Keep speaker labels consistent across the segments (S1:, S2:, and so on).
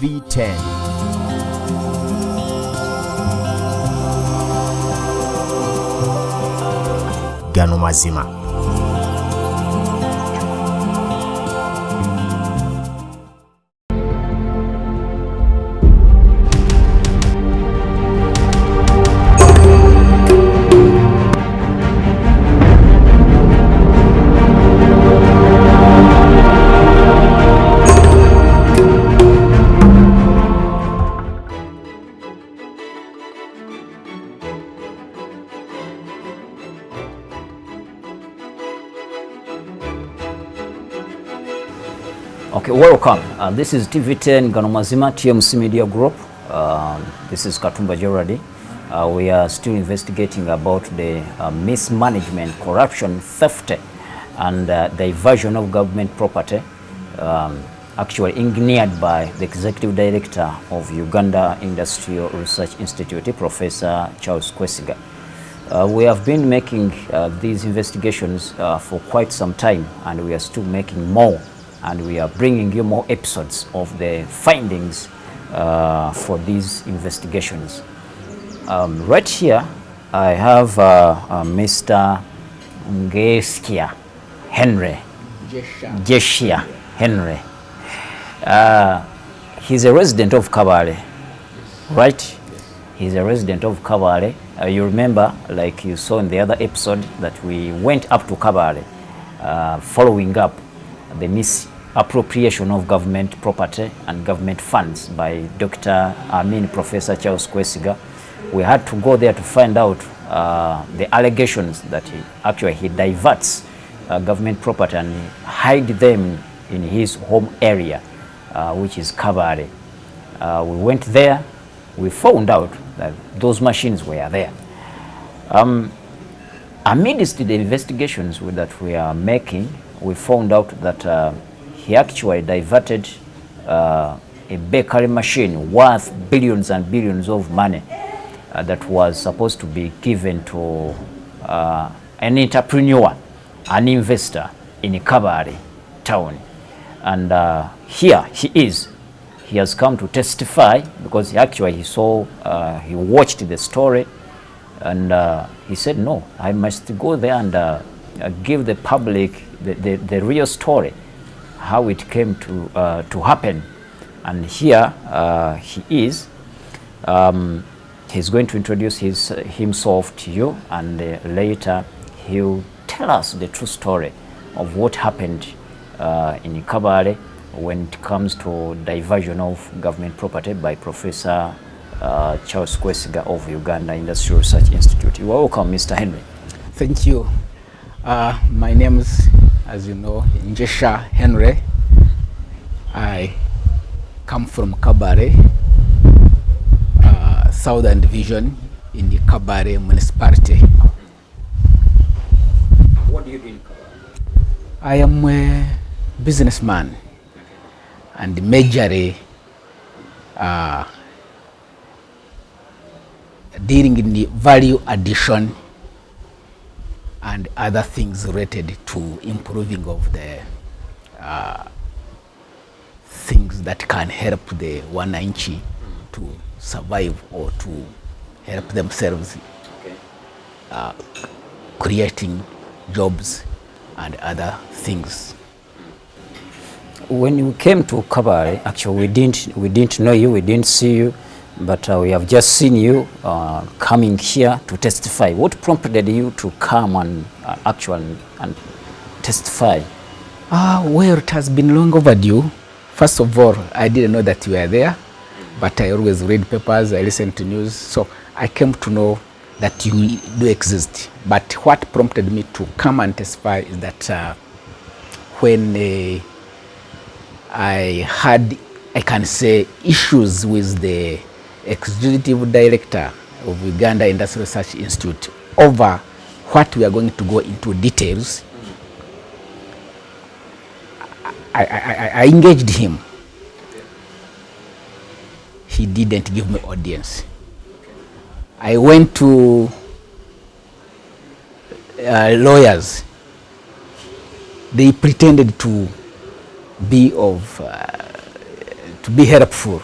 S1: TV10. Gano Mazima.
S2: Okay, welcome. This is TV10 Gano Mazima TMC Media Group. This is Katumba Gerardi. We are still investigating about the mismanagement, corruption, theft, and diversion of government property, actually engineered by the Executive Director of Uganda Industrial Research Institute, Professor Charles Kwesiga. We have been making these investigations for quite some time, and we are still making more. And we are bringing you more episodes of the findings for these investigations. Right here, I have Mr. Ngeskia Henry. Jessia Henry. He's a resident of Kabale, right? Yes. He's a resident of Kabale. You remember, like you saw in the other episode, that we went up to Kabale, following up the misappropriation of government property and government funds by Professor Charles Kwesiga. We had to go there to find out the allegations that he diverts government property and hide them in his home area, which is Kabale. We went there, we found out that those machines were there. Amidst the investigations that we are making, we found out that he actually diverted a bakery machine worth billions and billions of money that was supposed to be given to an entrepreneur, an investor in Kabale town. And here he is. He has come to testify because he watched the story, and he said, no, I must go there and give the public the real story, how it came to happen. And here he is. He's going to introduce himself to you, and later he'll tell us the true story of what happened in Kabale when it comes to diversion of government property by Professor Charles Kwesiga of Uganda Industrial Research Institute. You are welcome, Mr. Henry.
S3: Thank you. My name is, as you know, Ngessia Henry. I come from Kabale, Southern Division in the Kabale municipality.
S2: What do you do in Kabale?
S3: I am a businessman and majorly dealing in the value addition and other things related to improving of the things that can help the wananchi to survive or to help themselves, creating jobs and other things.
S2: When you came to Kabale, actually we didn't know you, we didn't see you, but we have just seen you coming here to testify. What prompted you to come and testify?
S3: Well, it has been long overdue. First of all, I didn't know that you were there, but I always read papers, I listen to news, so I came to know that you do exist. But what prompted me to come and testify is that when I had, I can say, issues with the Executive Director of Uganda Industrial Research Institute over what we are going to go into details, I engaged him. He didn't give me audience. I went to lawyers. They pretended to be helpful,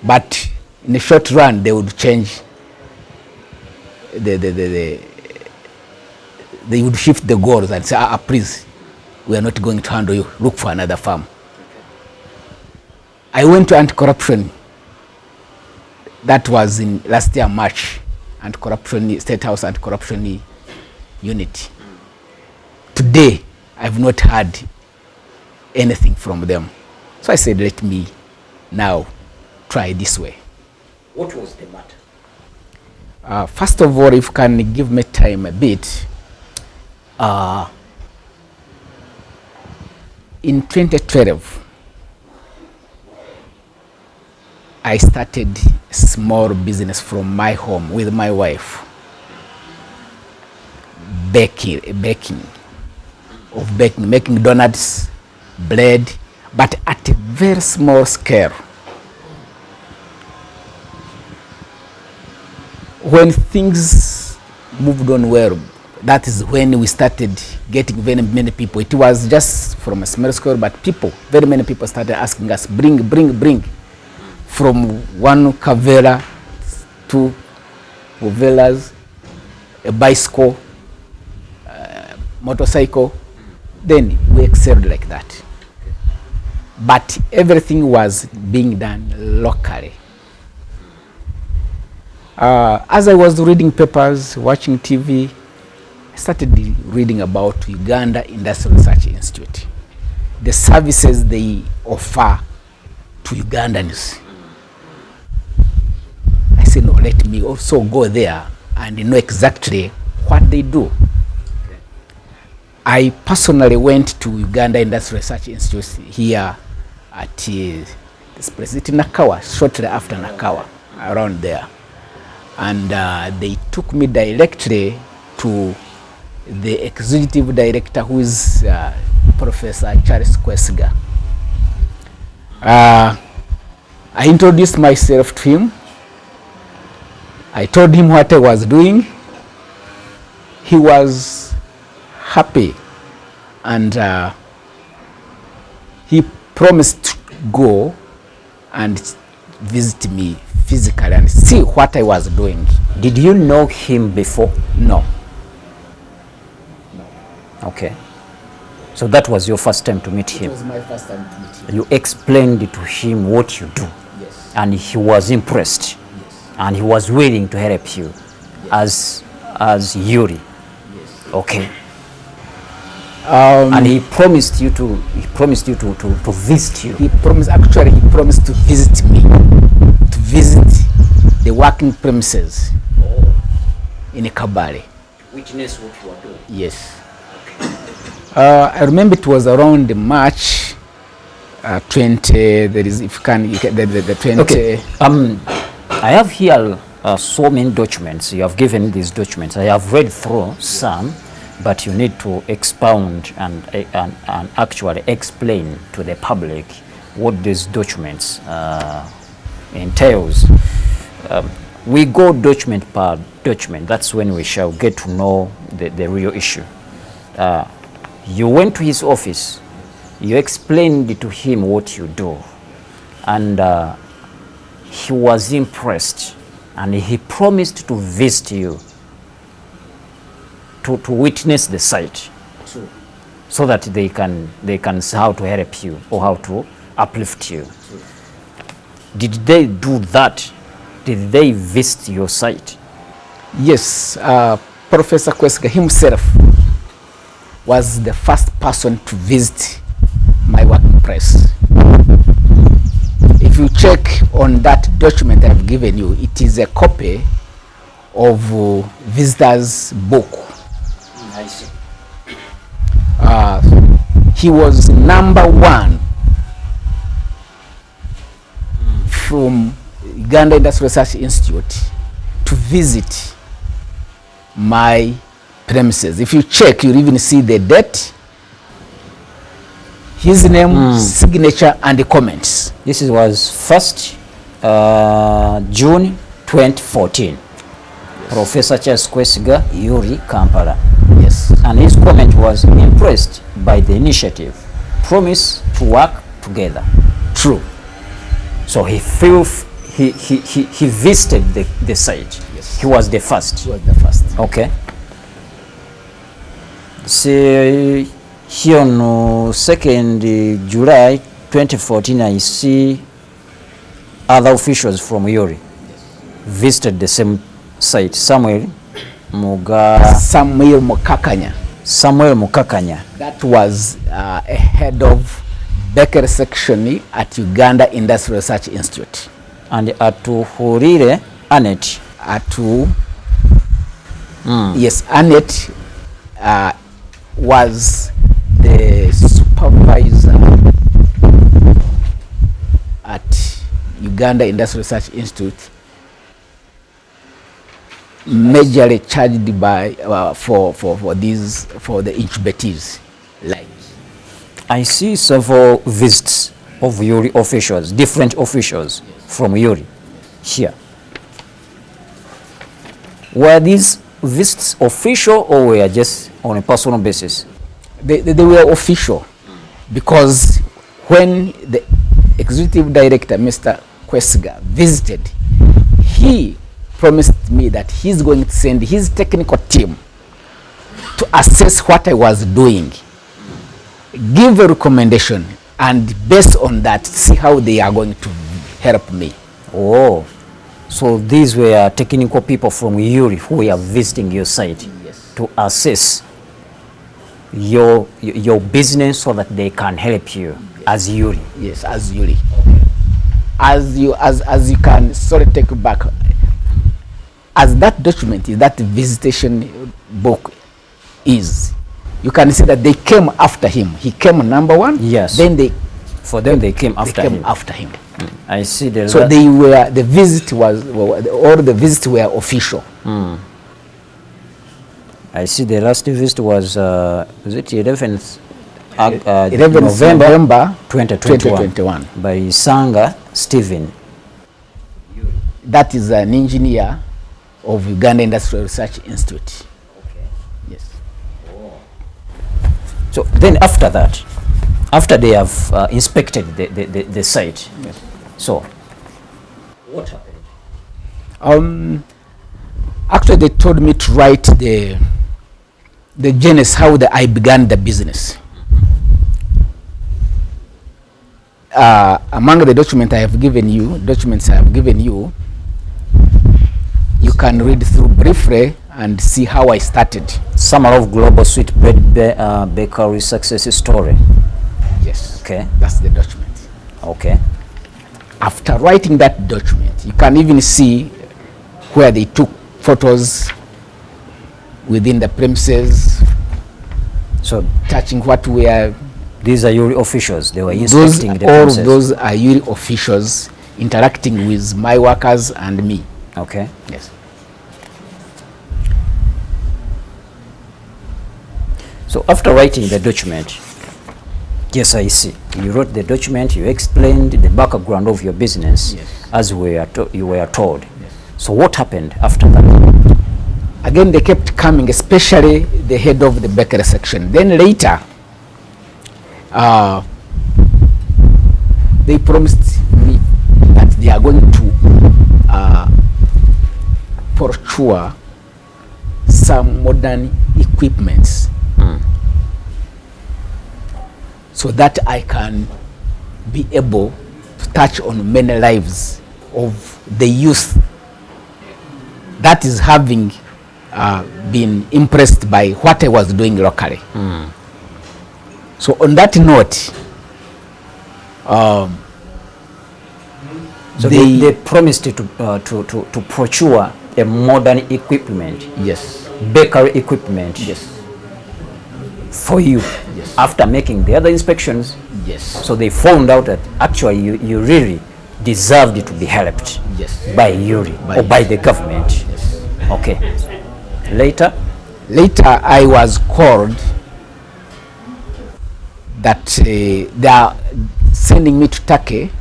S3: but in the short run they would change they would shift the goals and say, please, we are not going to handle you, look for another farm. I went to anti-corruption, that was in last year March, anti-corruption, State House anti-corruption unit. Today, I've not heard anything from them. So I said, let me now try this way.
S2: What was the matter?
S3: First of all, if you can give me time a bit, in 2012, I started a small business from my home with my wife, making donuts, bread, but at a very small scale. When things moved on well, that is when we started getting very many people. It was just from a small scale, but very many people started asking us, bring. From one kavera, 2 Uvelas, a bicycle, motorcycle. Then we excelled like that. But everything was being done locally. As I was reading papers, watching TV, I started reading about Uganda Industrial Research Institute, the services they offer to Ugandans. I said, no, let me also go there and know exactly what they do. Okay. I personally went to Uganda Industrial Research Institute here at this place, in Nakawa, shortly after Nakawa, around there. And they took me directly to the executive director, who is Professor Charles Kwesiga. I introduced myself to him. I told him what I was doing. He was happy, and he promised to go and visit me physically and see what I was doing.
S2: Did you know him before?
S3: No.
S2: Okay. So that was your first time to meet him?
S3: It was my first time to meet him.
S2: You explained to him what you do?
S3: Yes.
S2: And he was impressed?
S3: Yes.
S2: And he was willing to help you? Yes. As Uiri?
S3: Yes.
S2: Okay. And he promised you to visit you?
S3: He promised to visit me, to visit the working premises in Kabale.
S2: Witness what you are doing?
S3: Yes. I remember it was around March 20. There is, if you can, the 20.
S2: Okay. I have here so many documents. You have given these documents. I have read through some, but you need to expound and actually explain to the public what these documents entails. We go document per document. That's when we shall get to know the real issue. You went to his office, you explained to him what you do, and he was impressed, and he promised to visit you to witness the site.
S3: True.
S2: So that they can see how to help you or how to uplift you.
S3: True.
S2: Did they do that? Did they visit your site?
S3: Yes, Professor Kwesiga himself was the first person to visit my working place. If you check on that document I've given you, it is a copy of visitor's book.
S2: I see.
S3: He was #1 from Uganda Industrial Research Institute to visit my premises. If you check, you'll even see the date, his name, signature, and the comments.
S2: This was 1st June 2014. Yes. Professor Charles Kwesiga, Uiri, Kampala.
S3: Yes.
S2: And his comment was impressed by the initiative, promise to work together.
S3: True.
S2: So he he visited the site.
S3: Yes.
S2: He was the first.
S3: He was the first.
S2: Okay. See here on 2nd July 2014, I see other officials from Uiri visited the same site. Samuel
S3: Mukakanya. That was a head of bakery section at Uganda Industrial Research Institute.
S2: And Atuhurire Anet.
S3: Yes, Anet was the supervisor at Uganda Industrial Research Institute, majorly charged by for the incubators. Like,
S2: I see several visits of Uiri officials, different officials from Uiri here. Were these visits official or were just on a personal basis?
S3: They were official, because when the executive director, Mr. Kwesiga, visited, he promised me that he's going to send his technical team to assess what I was doing, give a recommendation, and based on that, see how they are going to help me.
S2: Oh, so these were technical people from Uiri who were visiting your site.
S3: Yes.
S2: To assess your business so that they can help you. Yes. As Uiri.
S3: Yes, as Uiri. As you can sort of take back, as that document is, that visitation book is, you can see that they came after him. He came number one.
S2: Yes.
S3: Then they
S2: came after him. I see the.
S3: So they were, the visit was, all the visits were official.
S2: I see the last visit was it 11th
S3: 11 November 2021
S2: by Sanga Stephen.
S3: That is an engineer of Uganda Industrial Research Institute.
S2: Okay.
S3: Yes.
S2: Oh. So then after that, after they have inspected the site,
S3: yes.
S2: So what happened?
S3: Actually, they told me to write the genesis, how I began the business. Among the documents I have given you, you can read through briefly and see how I started.
S2: Summary of Global Sweet Bread Bakery Success Story.
S3: Yes.
S2: Okay.
S3: That's the document.
S2: Okay.
S3: After writing that document, you can even see where they took photos within the premises,
S2: so
S3: touching what we are.
S2: These are Uiri officials. They were inspecting the
S3: premises. All of those are Uiri officials interacting with my workers and me.
S2: Okay.
S3: Yes.
S2: So after writing the document, yes, I see. You wrote the document, you explained the background of your business.
S3: Yes.
S2: As you were told.
S3: Yes.
S2: So what happened after that?
S3: Again, they kept coming, especially the head of the bakery section. Then later, they promised me that they are going to procure some modern equipments so that I can be able to touch on many lives of the youth that is having been impressed by what I was doing locally. So on that note,
S2: so they promised to procure a modern equipment.
S3: Yes.
S2: Bakery equipment.
S3: Yes.
S2: For you.
S3: Yes.
S2: After making the other inspections.
S3: Yes.
S2: So they found out that actually you really deserved to be helped.
S3: Yes.
S2: By Uiri or by the government.
S3: Yes.
S2: Okay. Later I was called
S3: that they are sending me to Turkey,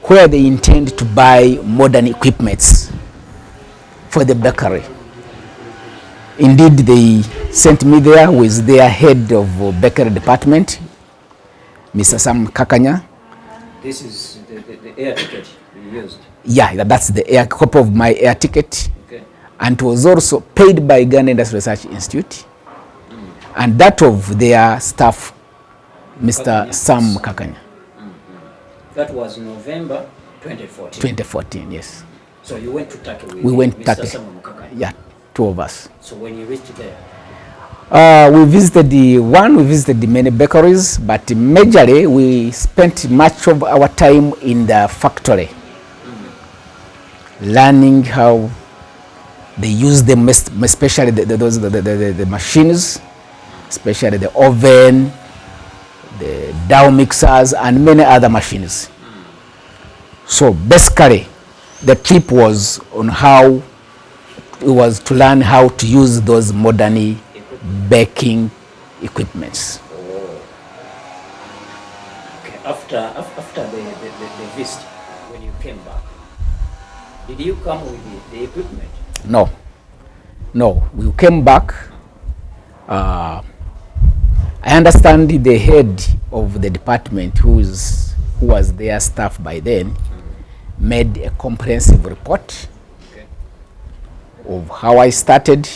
S3: where they intend to buy modern equipments for the bakery. Indeed, they sent me there with their head of bakery department, Mr. Sam Kakanya.
S2: This is the air ticket used.
S3: Yeah, that's the air copy of my air ticket.
S2: Okay.
S3: And it was also paid by Ghana Industry Research Institute. And that of their staff, Mr. Sam Kakanya.
S2: That was November 2014.
S3: 2014, yes.
S2: So you went to Turkey with
S3: We went
S2: Mr.
S3: Turkey.
S2: Sam Kakanya.
S3: Yeah, 2 of us.
S2: So when you reached there,
S3: We visited the many bakeries, but majorly we spent much of our time in the factory, learning how they use them, especially the machines, especially the oven, the dough mixers, and many other machines. So basically, the trip was on how it was to learn how to use those modern baking equipments.
S2: okay. After the visit, when you came back, did you come with the equipment?
S3: No, we came back. I understand the head of the department, who was their staff by then, made a comprehensive report of how I started.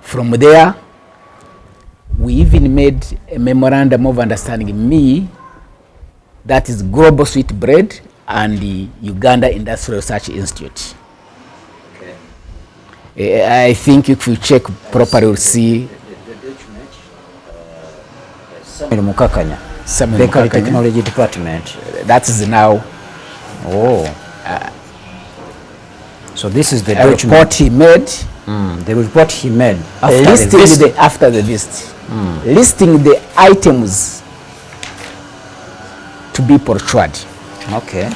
S3: From there, we even made a memorandum of understanding, me, that is Global Sweet Bread, and the Uganda Industrial Research Institute.
S2: Okay.
S3: I think if you check properly, you'll see
S2: The document, Samuel Mukakanya,
S3: Samuel
S2: Bakery
S3: Mukakanya.
S2: Technology Department.
S3: That is now
S2: so this is the
S3: a
S2: document.
S3: report he made,
S2: The report he made
S3: after the visit, listing the items to be procured.
S2: Okay.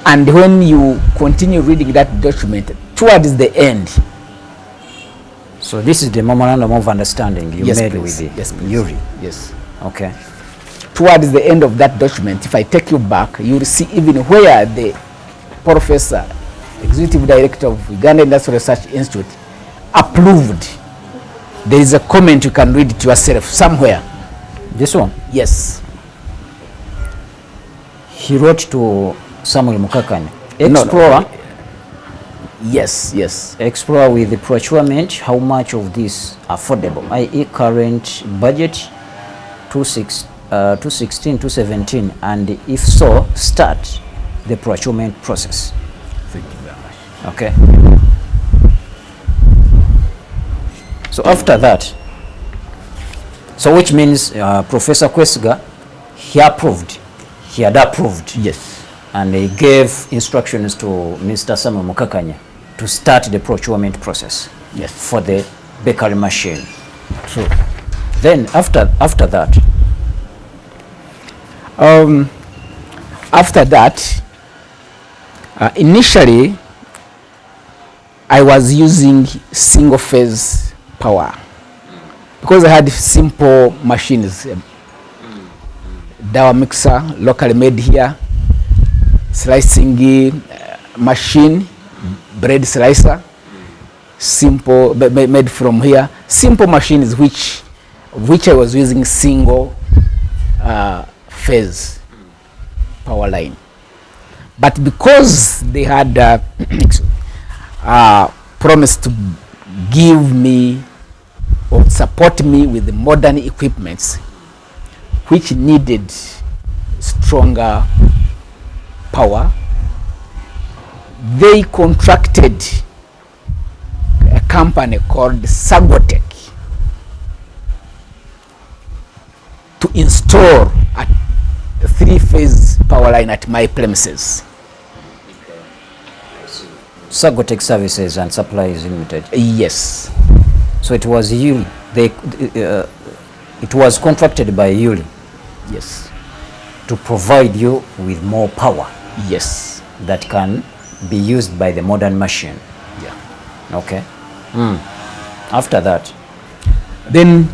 S3: And when you continue reading that document, towards the end,
S2: So this is the memorandum of understanding you
S3: Yes,
S2: made
S3: please.
S2: with the
S3: Yes, please.
S2: Uiri.
S3: Yes.
S2: Okay.
S3: Towards the end of that document, if I take you back, you will see even where the professor, executive director of Uganda Industrial Research Institute, approved. There is a comment, you can read it yourself somewhere.
S2: This one,
S3: Yes.
S2: he wrote to Samuel Mukakanya.
S3: No,
S2: Explorer,
S3: Yes, yes.
S2: explore with the procurement how much of this affordable, i.e. current budget 216, 217, and if so, start the procurement process.
S3: Thank you very much.
S2: Okay. So after that, so which means Professor Kwesiga, he had approved,
S3: Yes.
S2: and he gave instructions to Mr. Samuel Mukakanya to start the procurement process
S3: Yes.
S2: for the bakery machine.
S3: True.
S2: Then after that,
S3: After that, initially, I was using single phase power because I had simple machines, dough mixer, locally made here, slicing machine, bread slicer, simple, made from here, simple machines which I was using single phase power line. But because they had promised to give me or support me with the modern equipments which needed stronger power, they contracted a company called Sagotech to install a three-phase power line at my premises.
S2: Sagotech Services and Supplies Limited.
S3: Yes.
S2: So it was Uiri. It was contracted by Uiri
S3: Yes.
S2: to provide you with more power
S3: Yes.
S2: that can be used by the modern machine.
S3: Yeah.
S2: Okay. After that,
S3: Then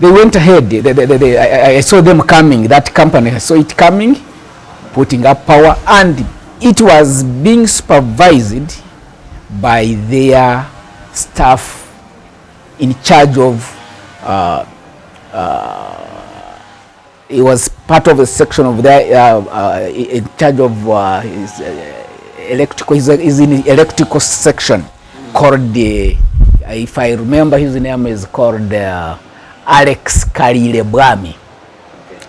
S3: they went ahead. I saw them coming. That company, I saw it coming, putting up power, and it was being supervised by their staff in charge of he was part of a section of there in charge of his electrical. He's in the electrical section called the. If I remember, his name is called Alex Kalilebwami.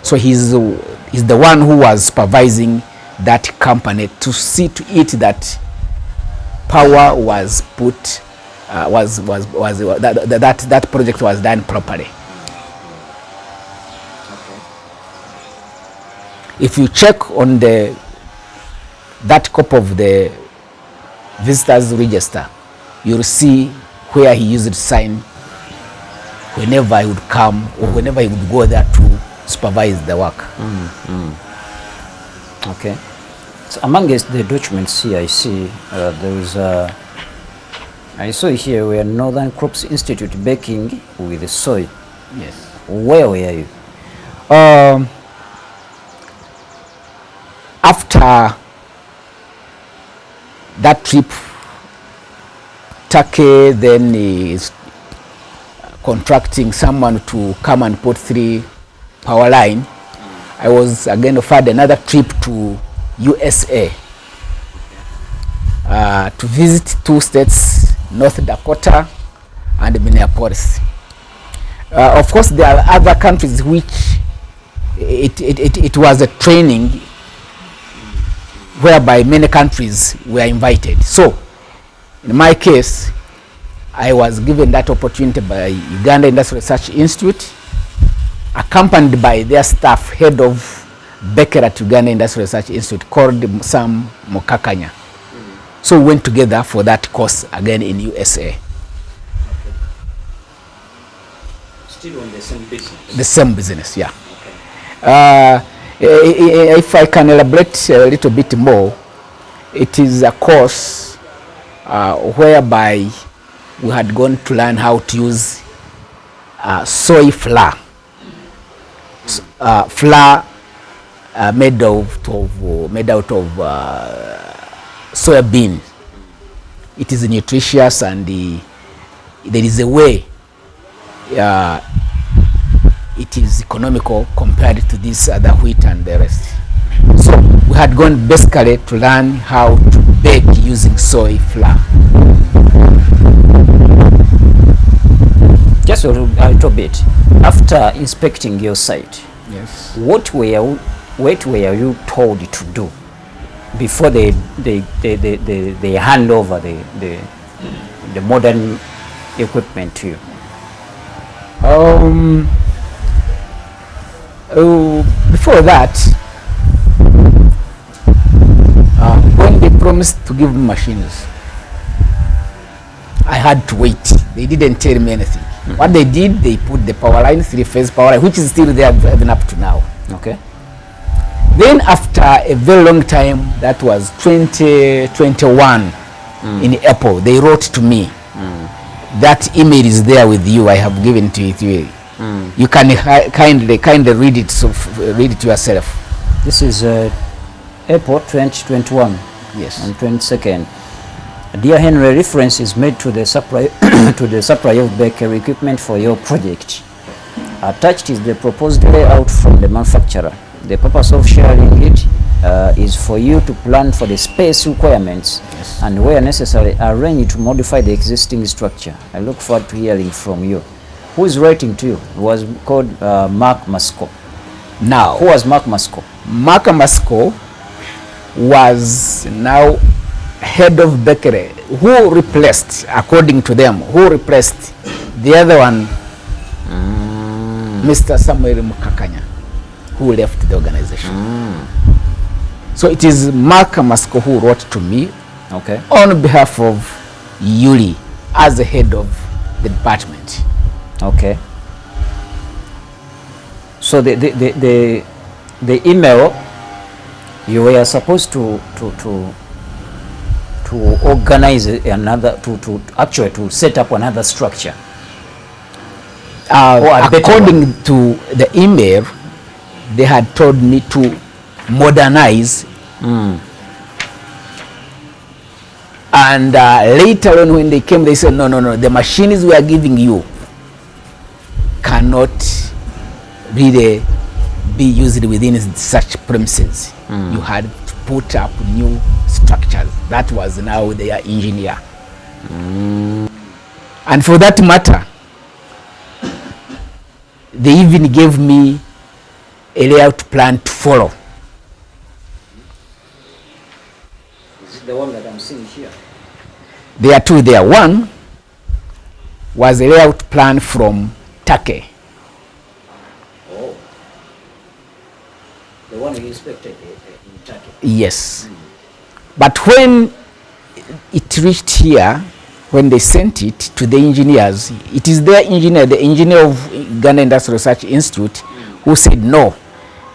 S3: So he's the one who was supervising that company to see to it that power was put that project was done properly. If you check on that copy of the visitors register, you'll see where he used to sign whenever he would come or whenever he would go there to supervise the work.
S2: Okay. So amongst the documents here, I see there is I saw here where Northern Crops Institute baking with the soy.
S3: Yes.
S2: Where were you?
S3: After that trip, Turkey then is contracting someone to come and put 3 power line. I was again offered another trip to USA to visit 2 states, North Dakota and Minneapolis. Of course, there are other countries which it was a training whereby many countries were invited. So, in my case, I was given that opportunity by Uganda Industrial Research Institute, accompanied by their staff, head of Baker at Uganda Industrial Research Institute, called Sam Mukakanya. So we went together for that course again in USA.
S2: Still on the same business?
S3: The same business, yeah.
S2: Okay.
S3: If I can elaborate a little bit more, it is a course whereby we had gone to learn how to use soy flour. Flour made out of soya bean. It is nutritious and there is a way it is economical compared to this other wheat and the rest. So we had gone basically to learn how to bake using soy flour.
S2: Just a little bit. After inspecting your site,
S3: Yes.
S2: what were you told to do before they hand over the modern equipment to you?
S3: Before that, when they promised to give me machines, I had to wait. They didn't tell me anything. What they did, they put the power line, 3-phase power line, which is still there even up to now.
S2: Okay.
S3: Then after a very long time, that was 2021 in April, they wrote to me. That email is there with you. I have given to you. You can kindly read it. So read it yourself.
S2: This is April 2021.
S3: Yes.
S2: On 22nd. Dear Henry, reference is made to the supply to the supply of bakery equipment for your project. Attached is the proposed layout from the manufacturer. The purpose of sharing it is for you to plan for the space requirements,
S3: Yes.
S2: and where necessary arrange to modify the existing structure. I look forward to hearing from you. Who is writing to you? It was called Mark Masco.
S3: Now,
S2: Who was Mark Masco?
S3: Mark Masco was now head of bakery, who replaced, according to them, who replaced the other one, Mr. Samuel Mukakanya, who left the organization. So it is Mark Masco who wrote to me,
S2: Okay.
S3: on behalf of Uiri as the head of the department.
S2: Okay. So the email, you were supposed to organize another, to actually to set up another structure.
S3: According to the email, they had told me to modernize. And later on when they came, they said, no, the machines we are giving you cannot really be used within such premises. You had to put up new structures. That was now their engineer. And for that matter, they even gave me a layout plan to follow.
S2: Is it the one that I'm seeing here?
S3: There are two there. One was a layout plan from Turkey.
S2: Oh. The one you inspected in Turkey?
S3: Yes. But when it reached here, when they sent it to the engineers, it is their engineer, the engineer of Ghana Industrial Research Institute, who said, no,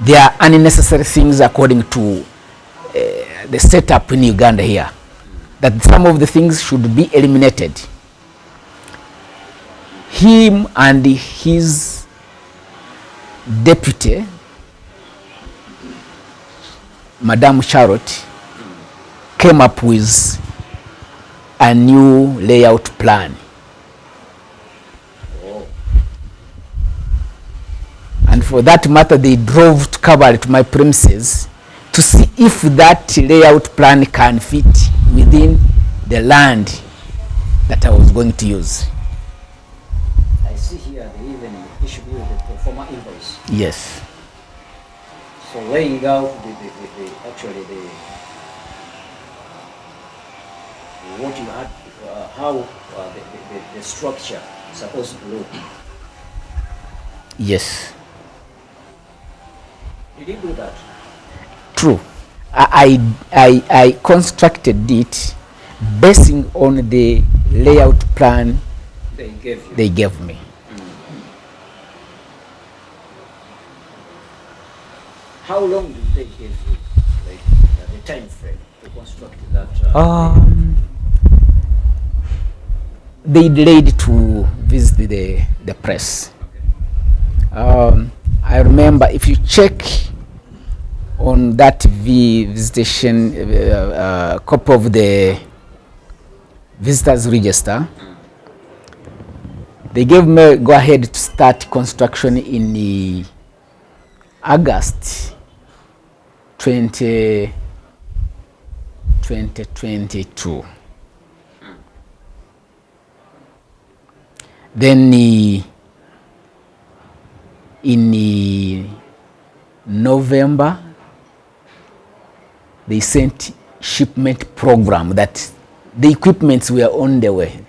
S3: there are unnecessary things according to the setup in Uganda here, that some of the things should be eliminated. Him and his deputy, Madame Charlotte, came up with a new layout plan.
S2: Oh.
S3: And for that matter, they drove to Kabale to my premises to see if that layout plan can fit within the land that I was going to use.
S2: I see here they even issued you the pro forma invoice.
S3: Yes.
S2: So laying out what you had, how the structure is supposed to look.
S3: Yes.
S2: Did you do that?
S3: True. I constructed it basing on the layout plan
S2: They gave you.
S3: they gave me.
S2: How long did they give you, like the time frame to construct that?
S3: They delayed to visit the press.
S2: Okay.
S3: I remember, if you check on that visitation copy of the visitors register, they gave me go ahead to start construction in August 2022. Then in November, they sent shipment program that the equipments were on the way.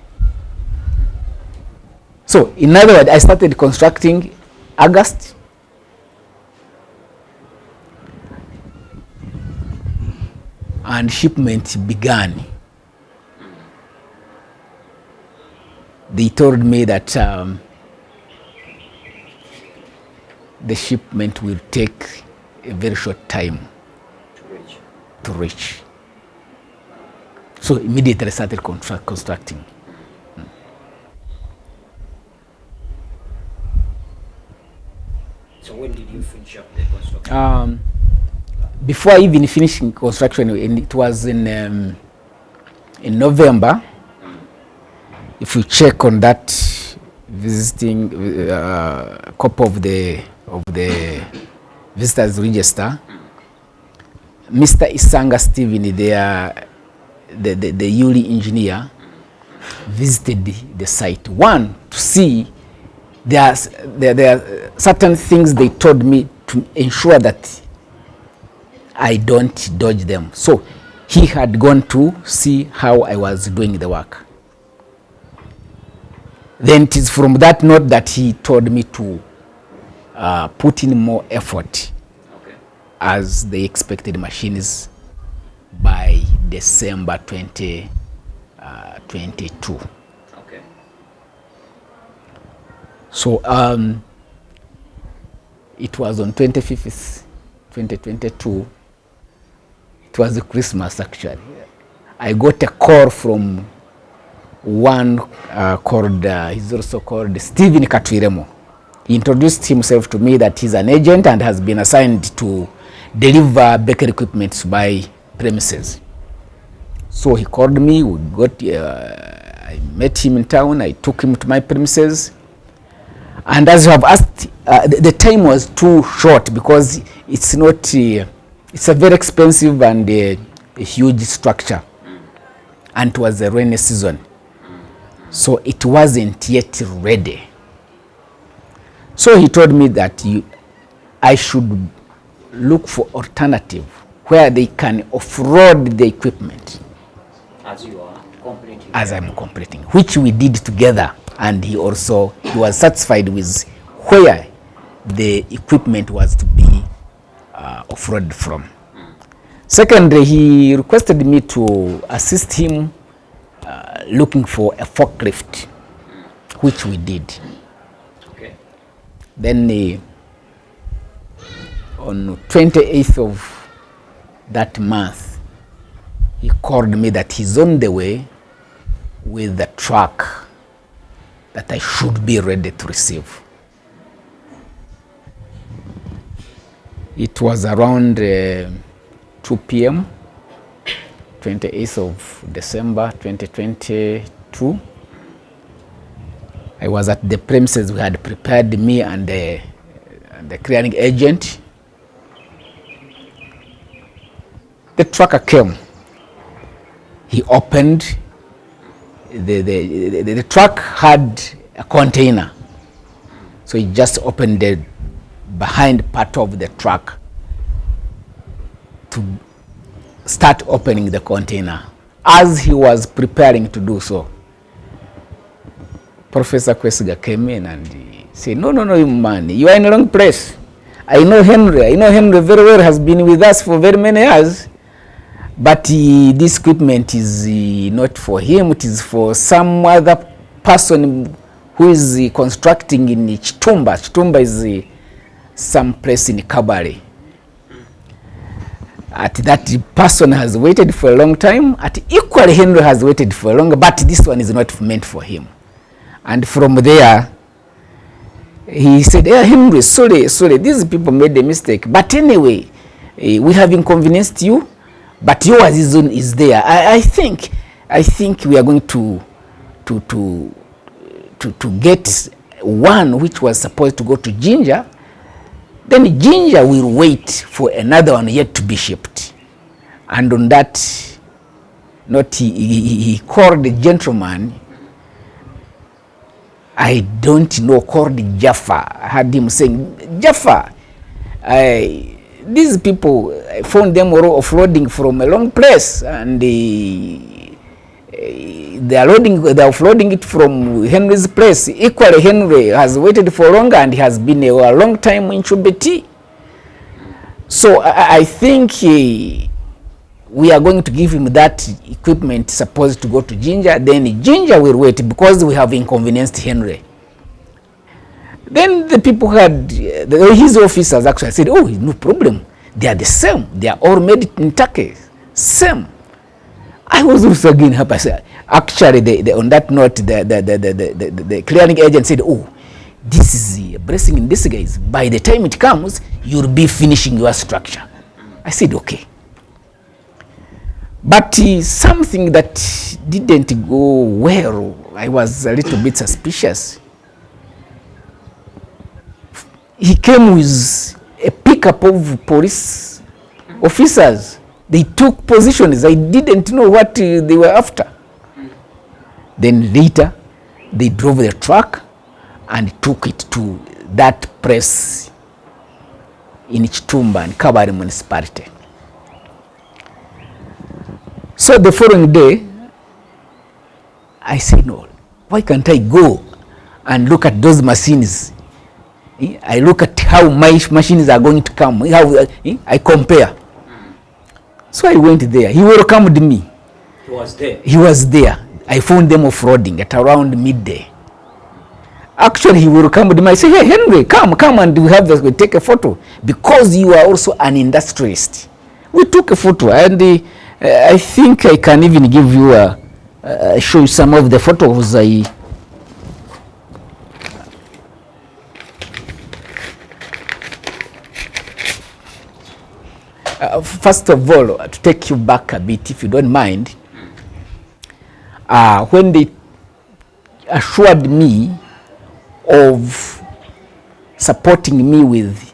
S3: So in other words, I started constructing August. And shipment began. They told me that the shipment will take a very short time to reach. So immediately I started constructing.
S2: So when did you finish up the construction?
S3: Before even finishing construction, it was in November. If you check on that visiting copy of the visitors register, Mr. Isanga Stephen, the Uiri engineer, visited the site. One, to see there are certain things they told me to ensure that I don't dodge them. So he had gone to see how I was doing the work. Then it is from that note that he told me to put in more effort,
S2: Okay.
S3: as they expected machines by December 2022.
S2: Okay.
S3: So it was on 25th, 2022. It was Christmas actually. I got a call from one called, he's also called Stephen Katwiremo. He introduced himself to me that he's an agent and has been assigned to deliver bakery equipment to my premises. So he called me, I met him in town, I took him to my premises, And as you have asked, the time was too short because it's not, it's a very expensive and a huge structure. And it was a rainy season. So it wasn't yet ready. So he told me that I should look for alternative where they can off-road the equipment.
S2: As you are completing.
S3: As I'm completing, which we did together. And he was satisfied with where the equipment was to be off-road from. Secondly, he requested me to assist him looking for a forklift, which we did.
S2: Okay.
S3: Then on 28th of that month, he called me that he's on the way with the truck that I should be ready to receive. It was around 2 p.m., 28th of December 2022. I was at the premises. We had prepared, me and the clearing agent. The trucker came. He opened. The truck had a container, so he just opened the behind part of the truck to start opening the container. As he was preparing to do so, Professor Kwesiga came in and he said, no, man, you are in the wrong place. I know Henry very well, has been with us for very many years. But this equipment is not for him, it is for some other person who is constructing in Chitumba. Chitumba is some place in Kabale. At that person has waited for a long time. At equally Henry has waited for a long, but this one is not meant for him. And from there, he said, Henry, sorry, these people made a mistake. But anyway, we have inconvenienced you. But yours is there. I think we are going to get one which was supposed to go to Ginger. Then Ginger will wait for another one yet to be shipped. And on that note, he called the gentleman. I don't know, called Jaffa. I heard him saying, Jaffa, these people, I found them offloading from a long place, and they are offloading it from Henry's place. Equally, Henry has waited for longer and has been a long time in Chubeti. So I think we are going to give him that equipment supposed to go to Ginger. Then Ginger will wait because we have inconvenienced Henry. Then the people had, his officers actually said, oh, no problem. They are the same. They are all made in Turkey. Same. I was also again happy. Actually, on that note, the clearing agent said, oh, this is a blessing in disguise. By the time it comes, you'll be finishing your structure. I said, okay. But something that didn't go well, I was a little bit suspicious. He came with a pickup of police officers. They took positions. I didn't know what they were after. Then later, they drove the truck and took it to that press in Chitumba and Kabale municipality. So the following day, I said, no, why can't I go and look at those machines? I look at how my machines are going to come, how I compare. So I went there. He welcomed me.
S2: He was there?
S3: He was there. I found them off-roading at around midday. Actually, he welcomed me. I said, hey, Henry, come and we take a photo. Because you are also an industrialist. We took a photo, and I think I can even give you show you some of the photos first of all, to take you back a bit, if you don't mind, when they assured me of supporting me with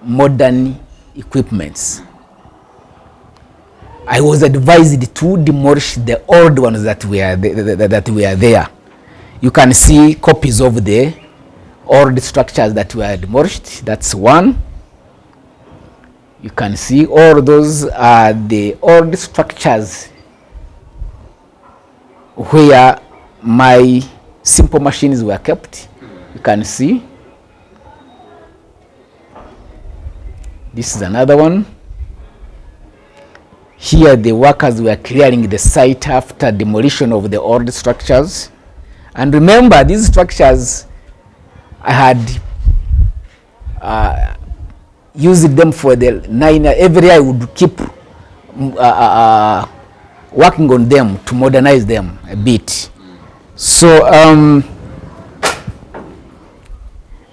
S3: modern equipments. I was advised to demolish the old ones that were there. You can see copies of the old structures that were demolished. That's one. You can see all those are the old structures where my simple machines were kept. You can see. This is another one. Here the workers were clearing the site after demolition of the old structures. And remember, these structures, I had used them for the 9 years. Every year I would keep working on them to modernize them a bit. So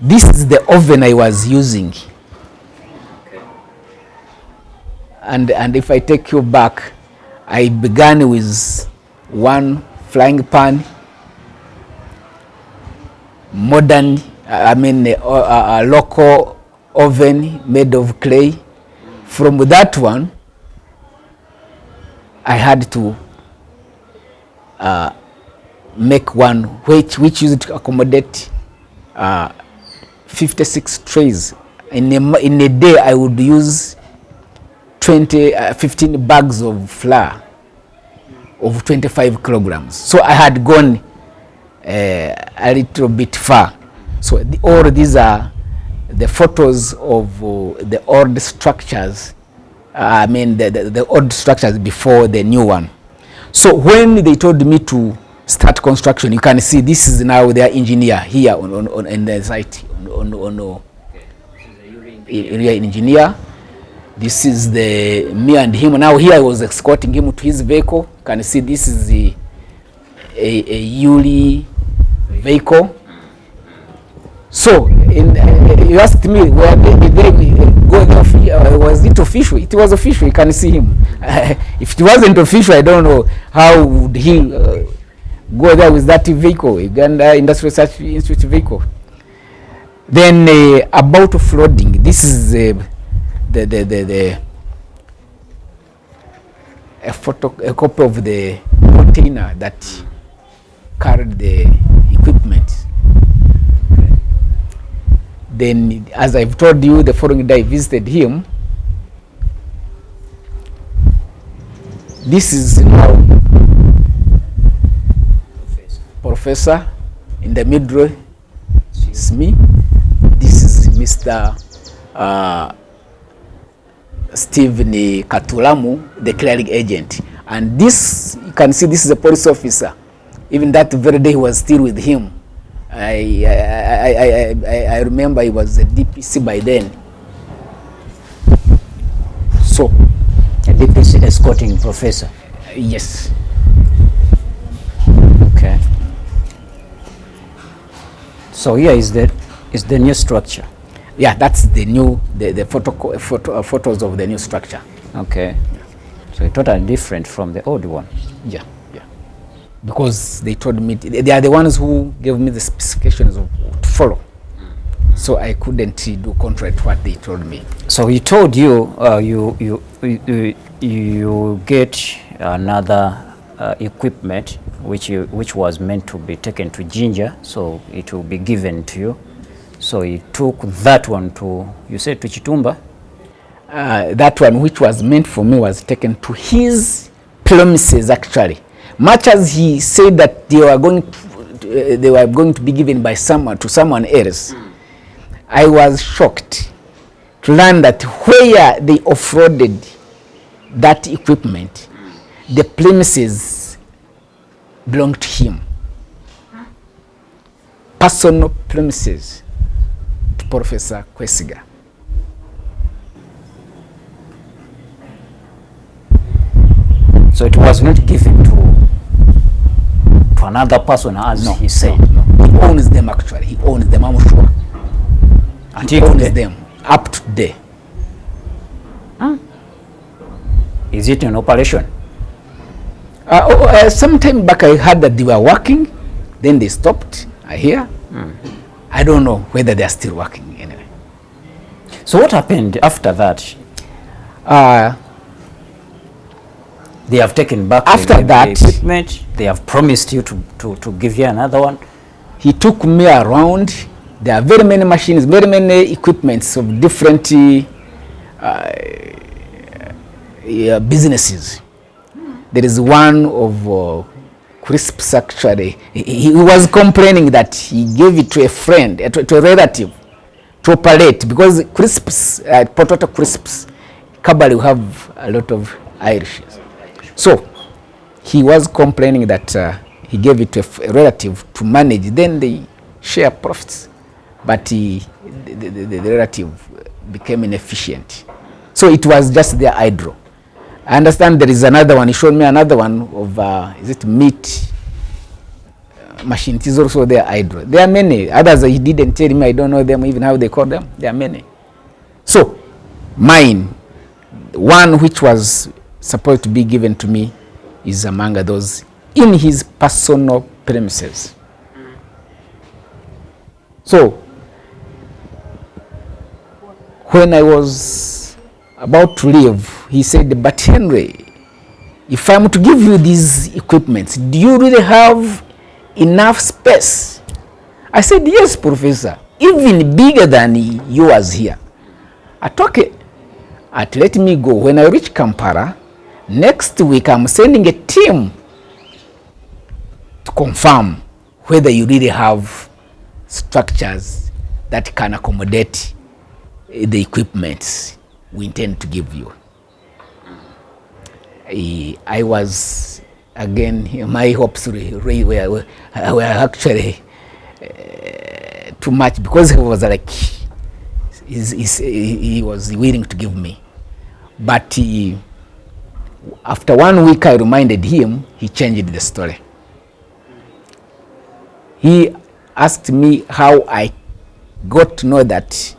S3: this is the oven I was using. And if I take you back, I began with one frying pan, modern, a local oven made of clay. From that one, I had to make one which used to accommodate 56 trays. In a day, I would use 15 bags of flour of 25 kilograms. So I had gone a little bit far. So all these are the photos of the old structures. The old structures before the new one. So when they told me to start construction, you can see this is now their engineer here on the site. Area engineer. This is me and him. Now here I was escorting him to his vehicle. You can see this is a Uiri vehicle. So you asked me, where did they go off? Was it official? It was official. You can see him. If it wasn't official, I don't know how would he go there with that vehicle, Uganda Industrial Research Institute vehicle. Then about flooding, this is a copy of the container that carried the equipment. Then, as I've told you, the following day I visited him. This is now Professor. In the middle is me. This is Mr. Stephen Katulamu, the clearing agent. And this, you can see, this is a police officer. Even that very day he was still with him. I remember he was a DPC by then. So,
S2: a DPC escorting professor?
S3: Yes.
S2: Okay. So here is the new structure.
S3: Yeah, that's the new photos of the new structure.
S2: Okay. So it's totally different from the old one.
S3: Yeah. Because they told me they are the ones who gave me the specifications of what to follow. So I couldn't do contrary to what they told me.
S2: So he told you you get another equipment which was meant to be taken to Jinja, so it will be given to you. So he took that one to, you said, to Chitumba?
S3: That one which was meant for me was taken to his premises actually. Much as he said that they were going to be given by someone to someone else, I was shocked to learn that where they offloaded that equipment, the premises belonged to him. Personal premises to Professor Kwesiga.
S2: So it was not given to another person, as he said?
S3: No. He owns them actually. He owns them, I'm sure. He owns them up to today.
S2: Is it in operation?
S3: Some time back I heard that they were working, then they stopped, I hear. I don't know whether they are still working anyway.
S2: So what happened after that? They have taken back
S3: after
S2: the equipment. They have promised you to give you another one.
S3: He took me around. There are very many machines, very many equipments of different businesses. There is one of crisps actually. He was complaining that he gave it to a friend, to a relative, to operate, because crisps, potato crisps, Kabali will have a lot of Irish. So he was complaining that he gave it to a relative to manage, then they share profits. But the relative became inefficient. So it was just their hydro. I understand there is another one. He showed me another one of, is it meat machine? It is also their hydro. There are many. Others he didn't tell me. I don't know them, even how they call them. There are many. So mine, one which was supposed to be given to me, is among those in his personal premises. So when I was about to leave, he said, but Henry, if I'm to give you these equipments, do you really have enough space? I said, yes, Professor, even bigger than yours here. Okay, let me go. When I reach Kampala, next week I'm sending a team to confirm whether you really have structures that can accommodate the equipment we intend to give you. I was, again, my hopes were actually too much, because he was like, he was willing to give me. But after 1 week I reminded him, he changed the story. He asked me how I got to know that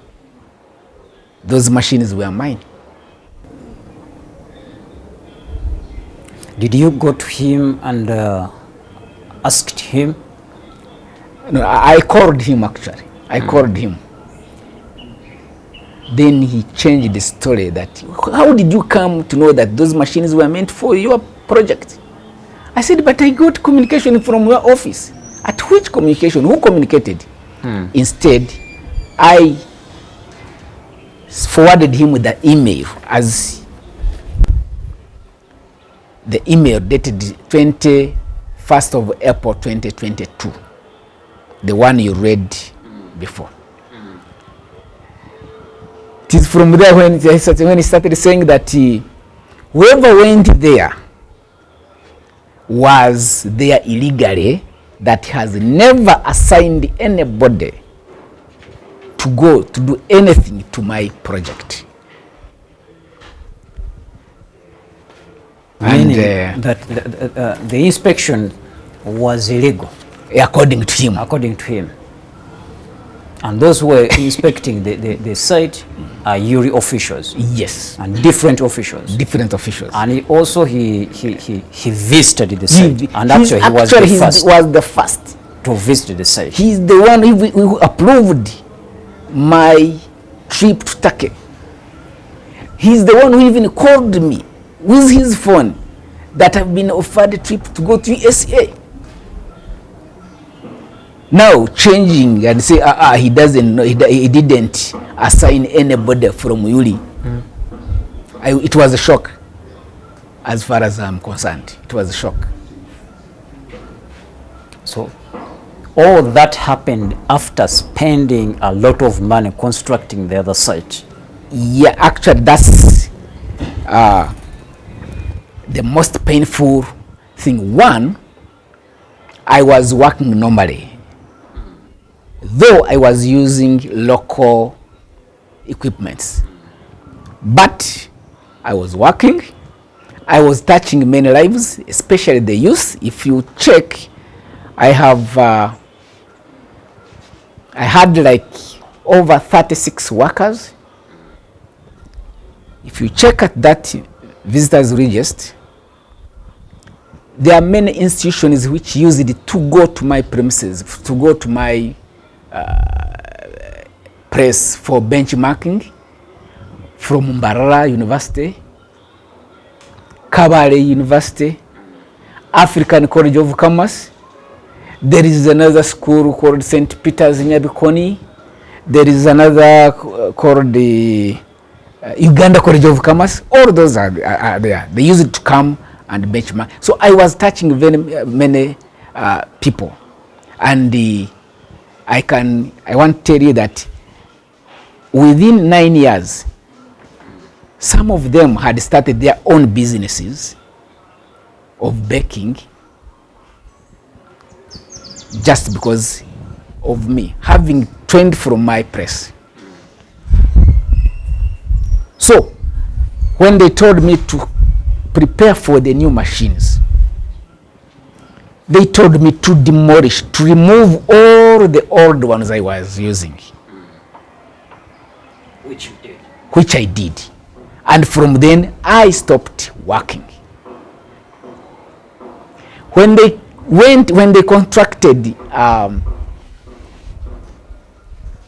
S3: those machines were mine.
S2: Did you go to him and asked him?
S3: No, I called him actually. I called him. Then he changed the story that, how did you come to know that those machines were meant for your project? I said, but I got communication from your office. At which communication? Who communicated? Instead, I forwarded him with the email, as the email dated 21st of April 2022, the one you read before. It is from there when he started saying that whoever went there was there illegally, that has never assigned anybody to go to do anything to my project.
S2: Meaning that the inspection was illegal,
S3: according to him.
S2: According to him. And those who were inspecting the site are Uiri officials.
S3: Yes.
S2: And different officials.
S3: Different officials.
S2: And he also he visited the site. And actually he
S3: was the first
S2: to visit the site.
S3: He's the one who approved my trip to Turkey. He's the one who even called me with his phone that I've been offered a trip to go to USA. Now changing and say, he doesn't know, he didn't assign anybody from Uiri. It was a shock, as far as I'm concerned. It was a shock.
S2: So all that happened after spending a lot of money constructing the other site.
S3: Yeah, actually that's the most painful thing. One, I was working normally, though I was using local equipments, but I was working, I was touching many lives, especially the youth. If you check, I had like over 36 workers. If you check at that visitors register, there are many institutions which use it to go to my premises, to go to my press for benchmarking from Mbarara University, Kabale University, African College of Commerce. There is another school called St. Peter's in Nyabikoni. There is another called the Uganda College of Commerce. All those are there. They use it to come and benchmark. So I was touching very many people, and I want to tell you that within 9 years, some of them had started their own businesses of baking just because of me, having trained from my press. So, when they told me to prepare for the new machines, they told me to demolish, to remove all the old ones I was using.
S2: Which you did.
S3: Which I did. And from then, I stopped working. When they contracted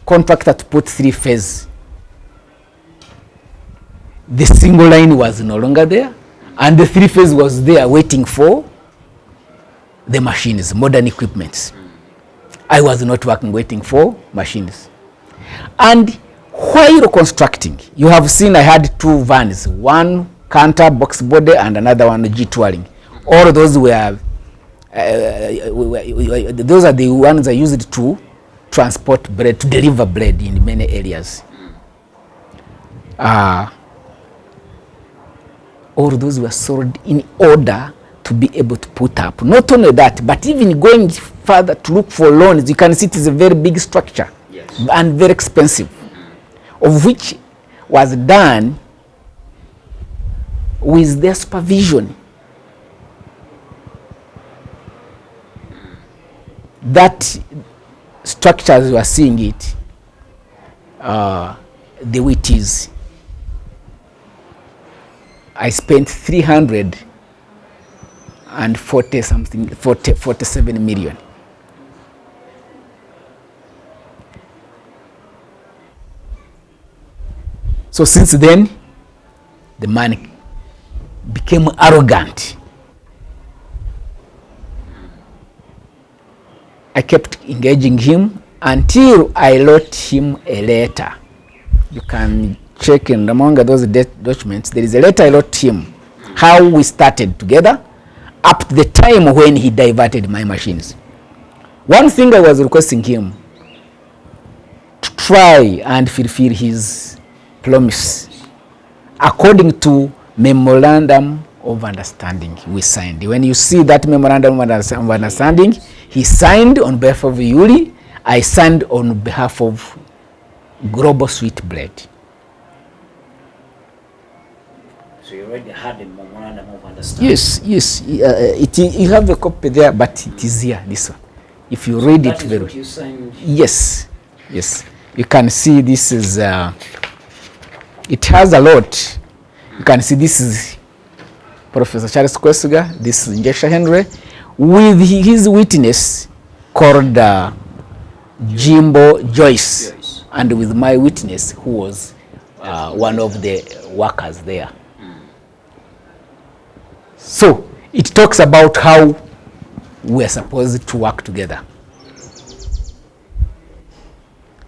S3: contractor to put 3-phase, the single line was no longer there, and the 3-phase was there waiting for the machines, modern equipments. I was not working, waiting for machines. And while constructing, you have seen I had 2 vans, one canter box body and another one G touring. All those were those are the ones I used to transport bread, to deliver bread in many areas. All those were sold in order to be able to put up. Not only that, but even going further to look for loans, you can see it is a very big structure. Yes. And very expensive, of which was done with their supervision. That structure, as you are seeing it, the way it is, I spent 47 million. So since then, the man became arrogant. I kept engaging him until I wrote him a letter. You can check in among those documents. There is a letter I wrote him, how we started together up to the time when he diverted my machines. One thing I was requesting him to try and fulfill his promise according to memorandum of understanding we signed. When you see that memorandum of understanding, he signed on behalf of Uiri, I signed on behalf of Global Sweet Bread.
S2: So you already had a memorandum of understanding?
S3: Yes. You have a copy there, but it is here, this one. If you read it very well. You signed? Yes. You can see this is, it has a lot. You can see this is Professor Charles Kwesiga, this is Njesha Henry, with his witness called Jimbo Joyce, and with my witness who was one of the workers there. So it talks about how we are supposed to work together.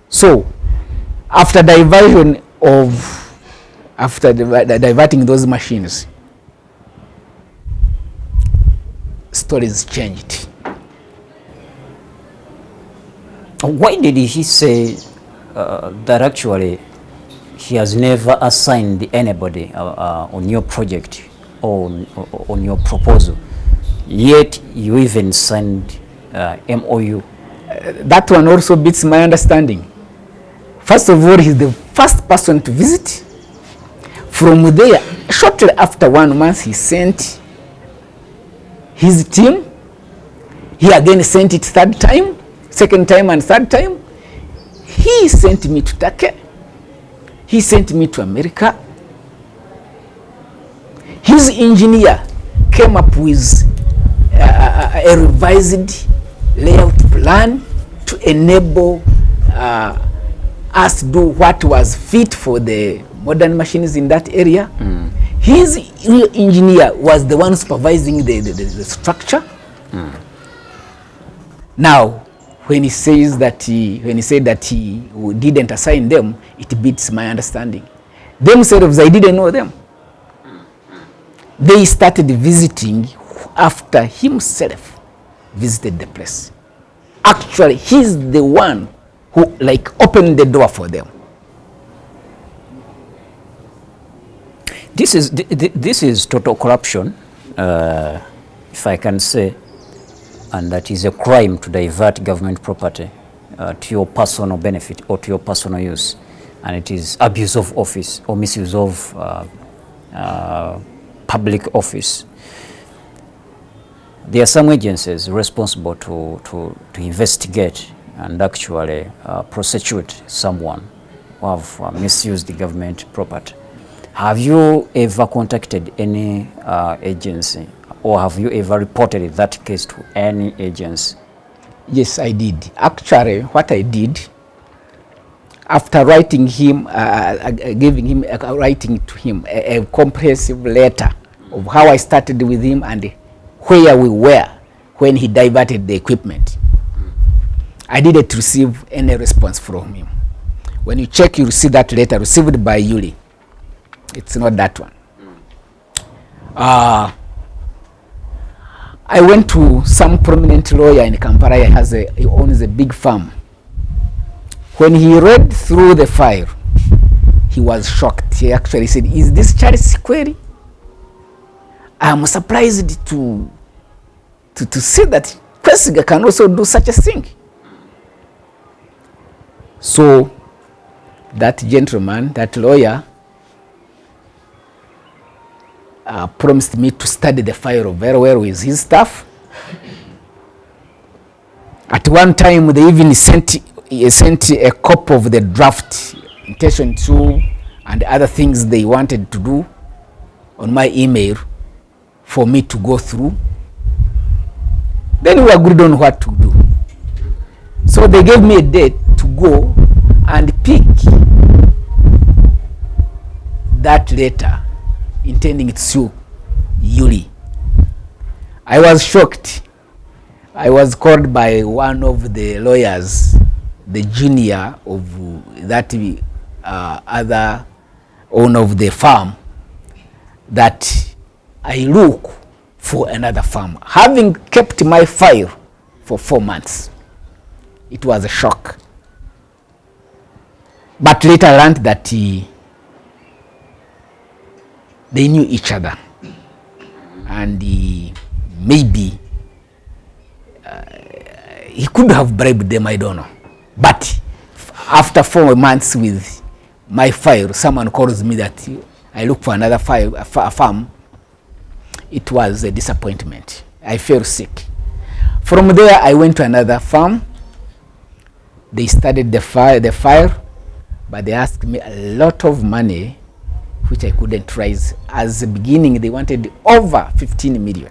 S3: So after diverting those machines, stories changed.
S2: Why did he say that actually he has never assigned anybody on your project or on your proposal, yet you even signed MOU?
S3: That one also beats my understanding. First of all, he's the first person to visit. From there, shortly after 1 month, he sent his team. He again sent it second time and third time. He sent me to Turkey. He sent me to America. His engineer came up with a revised layout plan to enable us do what was fit for the modern machines in that area. His engineer was the one supervising the structure. Now, when he says that when he said that he didn't assign them, it beats my understanding. Themselves, I didn't know them. They started visiting after himself visited the place. Actually, he's the one who like opened the door for them.
S2: This is total corruption, if I can say, and that is a crime to divert government property to your personal benefit or to your personal use, and it is abuse of office or misuse of public office. There are some agencies responsible to investigate and actually prosecute someone who have misused the government property. Have you ever contacted any agency, or have you ever reported that case to any agency?
S3: Yes, I did. Actually, what I did, after writing him, giving him, writing to him a comprehensive letter of how I started with him and where we were when he diverted the equipment, I didn't receive any response from him. When you check, you see that letter received by Uiri. It's not that one. I went to some prominent lawyer in Kampala. He owns a big farm. When he read through the file, he was shocked. He actually said, "Is this Charles query? I'm surprised to see that Kwesiga can also do such a thing." So that gentleman, that lawyer, promised me to study the file very well with his staff. At one time, they even sent a copy of the draft intention to and other things they wanted to do on my email for me to go through. Then we agreed on what to do. So they gave me a date to go and pick that letter intending to sue Uiri. I was shocked. I was called by one of the lawyers, the junior of that other owner of the farm, that I look for another farm. Having kept my file for 4 months, it was a shock. But later I learned that they knew each other, and maybe he could have bribed them, I don't know. But after 4 months with my file, someone calls me that I look for another farm. It was a disappointment. I felt sick. From there, I went to another farm. They studied the file, but they asked me a lot of money, which I couldn't raise. As the beginning, they wanted over 15 million.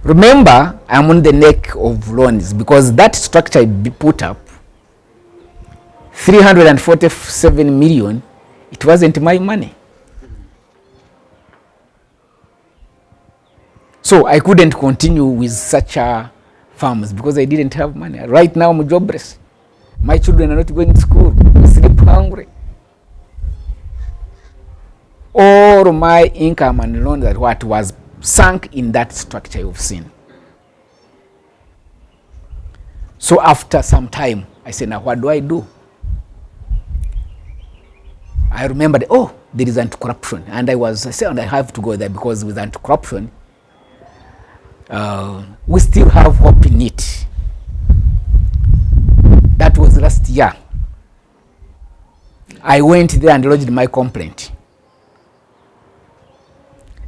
S3: Remember, I'm on the neck of loans because that structure I put up, 347 million, it wasn't my money. So I couldn't continue with such farms because I didn't have money. Right now, I'm jobless. My children are not going to school. We sleep hungry. All my income and loan that what was sunk in that structure you've seen. So after some time, I said, now what do I do? I remembered, oh, there is anti-corruption. And I said, I have to go there because with anti-corruption, we still have hope in it. That was last year. I went there and lodged my complaint.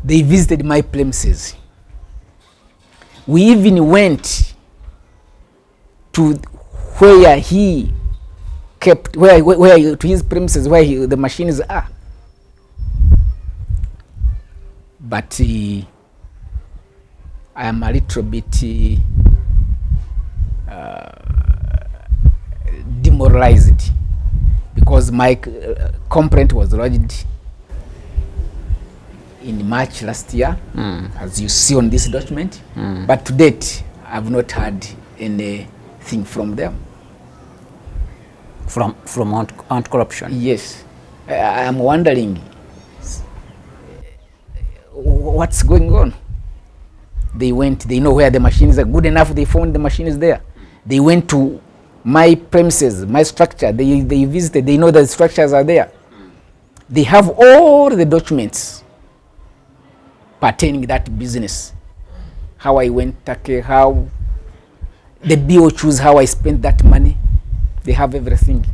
S3: They visited my premises. We even went to where he kept, to his premises, where the machines are. But I am a little bit demoralized finalized because my complaint was lodged in March last year, as you see on this document. But to date, I've not heard anything from them.
S2: From anti-corruption?
S3: Yes. I'm wondering what's going on. They know where the machines are. Good enough, they found the machines there. They went to my premises, my structure. They visited, they know the structures are there. They have all the documents pertaining that business. How I went, how the BOQs, how I spent that money. They have everything.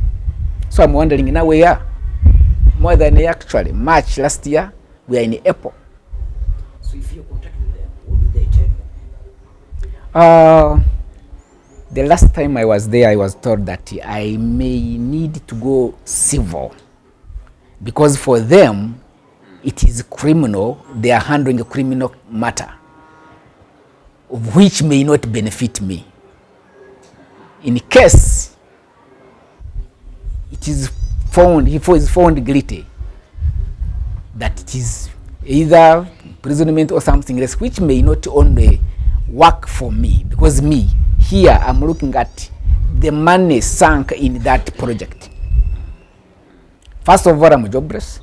S3: So I'm wondering, now we are more than a year actually. March last year, we are in April.
S2: So if you contact with them, what do they tell you?
S3: The last time I was there, I was told that I may need to go civil because for them, it is criminal. They are handling a criminal matter of which may not benefit me. In case it is found, he is found guilty, that it is either imprisonment or something else, which may not only work for me, because me, here I'm looking at the money sunk in that project. First of all, I'm jobless.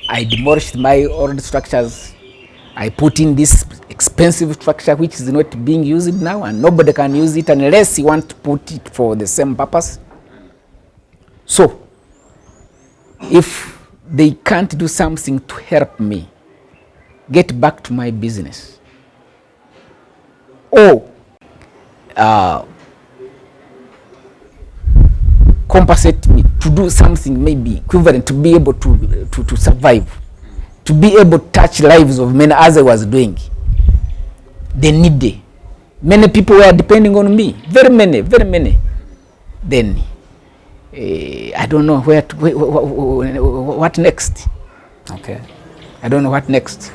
S3: I demolished my old structures. I put in this expensive structure which is not being used now, and nobody can use it unless you want to put it for the same purpose. So, if they can't do something to help me get back to my business, or compensate me to do something maybe equivalent to be able to survive, to be able to touch lives of many as I was doing, the needy. Many people were depending on me, very many. Then I don't know what next.
S2: Okay.
S3: I don't know what next.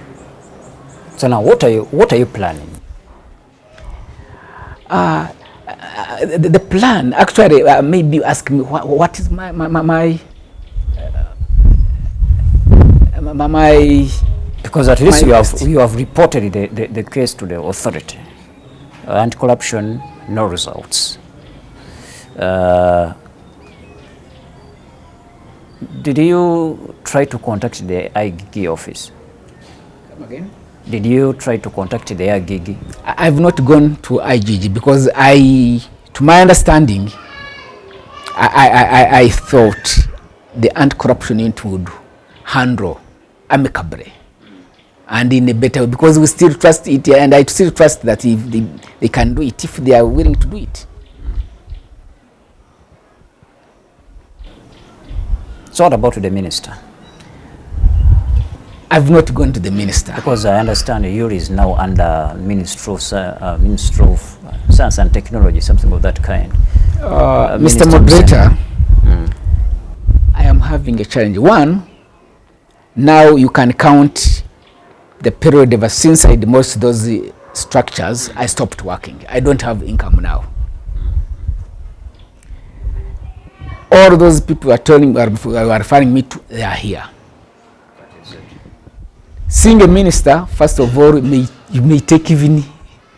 S2: So now, what are you planning?
S3: The plan, actually, maybe you ask me what is my
S2: because at least you have reported the case to the authority. Anti-corruption, no results. Did you try to contact the IGG office?
S3: Come again?
S2: Did you try to contact the IGG?
S3: I've not gone to IGG because to my understanding, I thought the anti-corruption unit would handle amicably and in a better way, because we still trust it, and I still trust that if they can do it, if they are willing to do it.
S2: So what about the minister?
S3: I've not gone to the minister.
S2: Because I understand Uiri is now under Ministry of Science and Technology, something of that kind.
S3: Mr. Moderator, I am having a challenge. One, now you can count the period ever since I demolished those structures, I stopped working. I don't have income now. All those people are referring me to, they are here. Seeing a minister, first of all, you may take even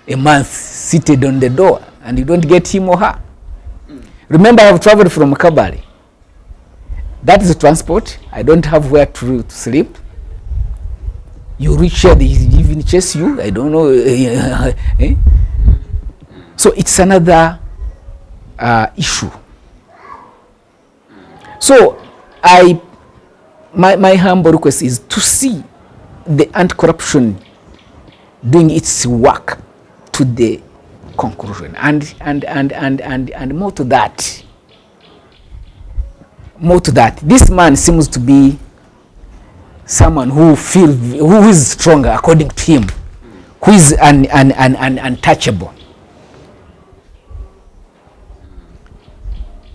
S3: a month seated on the door and you don't get him or her. Remember, I have traveled from Kabale. That is transport. I don't have where to sleep. You reach here, they even chase you. I don't know. So it's another issue. So my humble request is to see the anti-corruption doing its work to the conclusion, and more to that. This man seems to be someone who is stronger according to him, who is untouchable.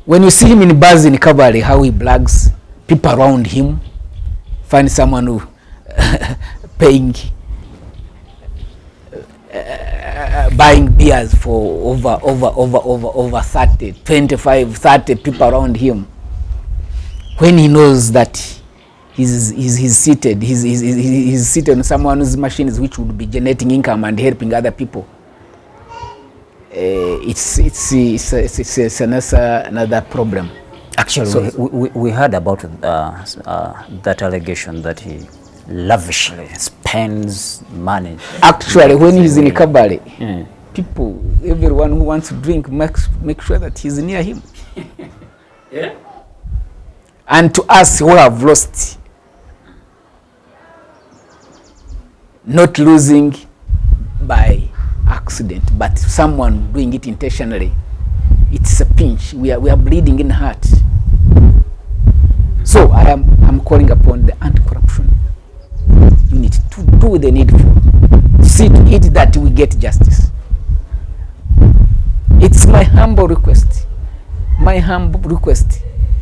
S3: When you see him in bars in Kabale, how he brags, people around him find someone who paying buying beers for over 30, 25, 30 people around him, when he knows that he's seated on someone's machines which would be generating income and helping other people. It's another problem.
S2: Actually, so, we heard about that allegation that he lavishly spends money.
S3: Actually, when he's in Kabale, people, everyone who wants to drink, make sure that he's near him.
S2: Yeah.
S3: And to us who have lost, not losing by accident, but someone doing it intentionally, it's a pinch. We are bleeding in heart. So I'm calling upon the anti-corruption unit to do the needful. See to it that we get justice. It's my humble request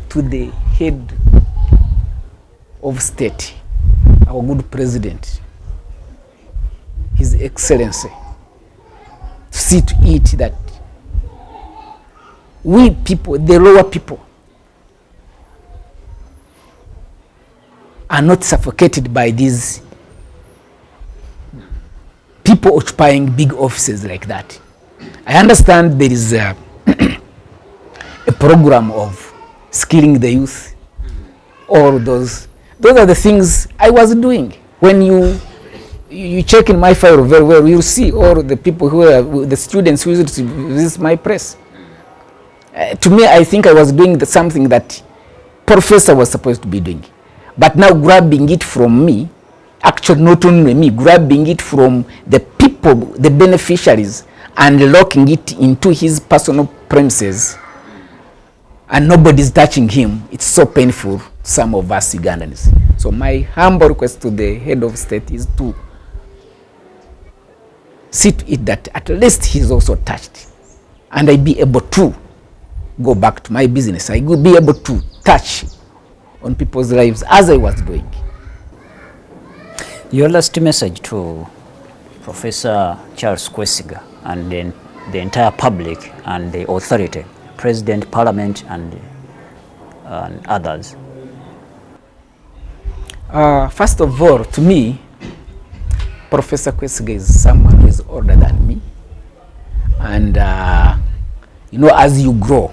S3: to the head of state, our good president, His Excellency, to see to it that we people, the lower people, are not suffocated by these people occupying big offices like that. I understand there is a program of skilling the youth. All those are the things I was doing. When you check in my file very well, you'll see all the people who are the students who used to visit my press. To me, I think I was doing something that professor was supposed to be doing. But now grabbing it from me, actually not only me, grabbing it from the people, the beneficiaries, and locking it into his personal premises, and nobody's touching him, it's so painful to some of us Ugandans. So my humble request to the head of state is to see to it that at least he's also touched, and I be able to go back to my business. I could be able to touch on people's lives as I was doing.
S2: Your last message to Professor Charles Kwesiga and then the entire public and the authority, President, Parliament, and others.
S3: First of all, to me, Professor Kwesiga is someone who is older than me. And, you know, as you grow,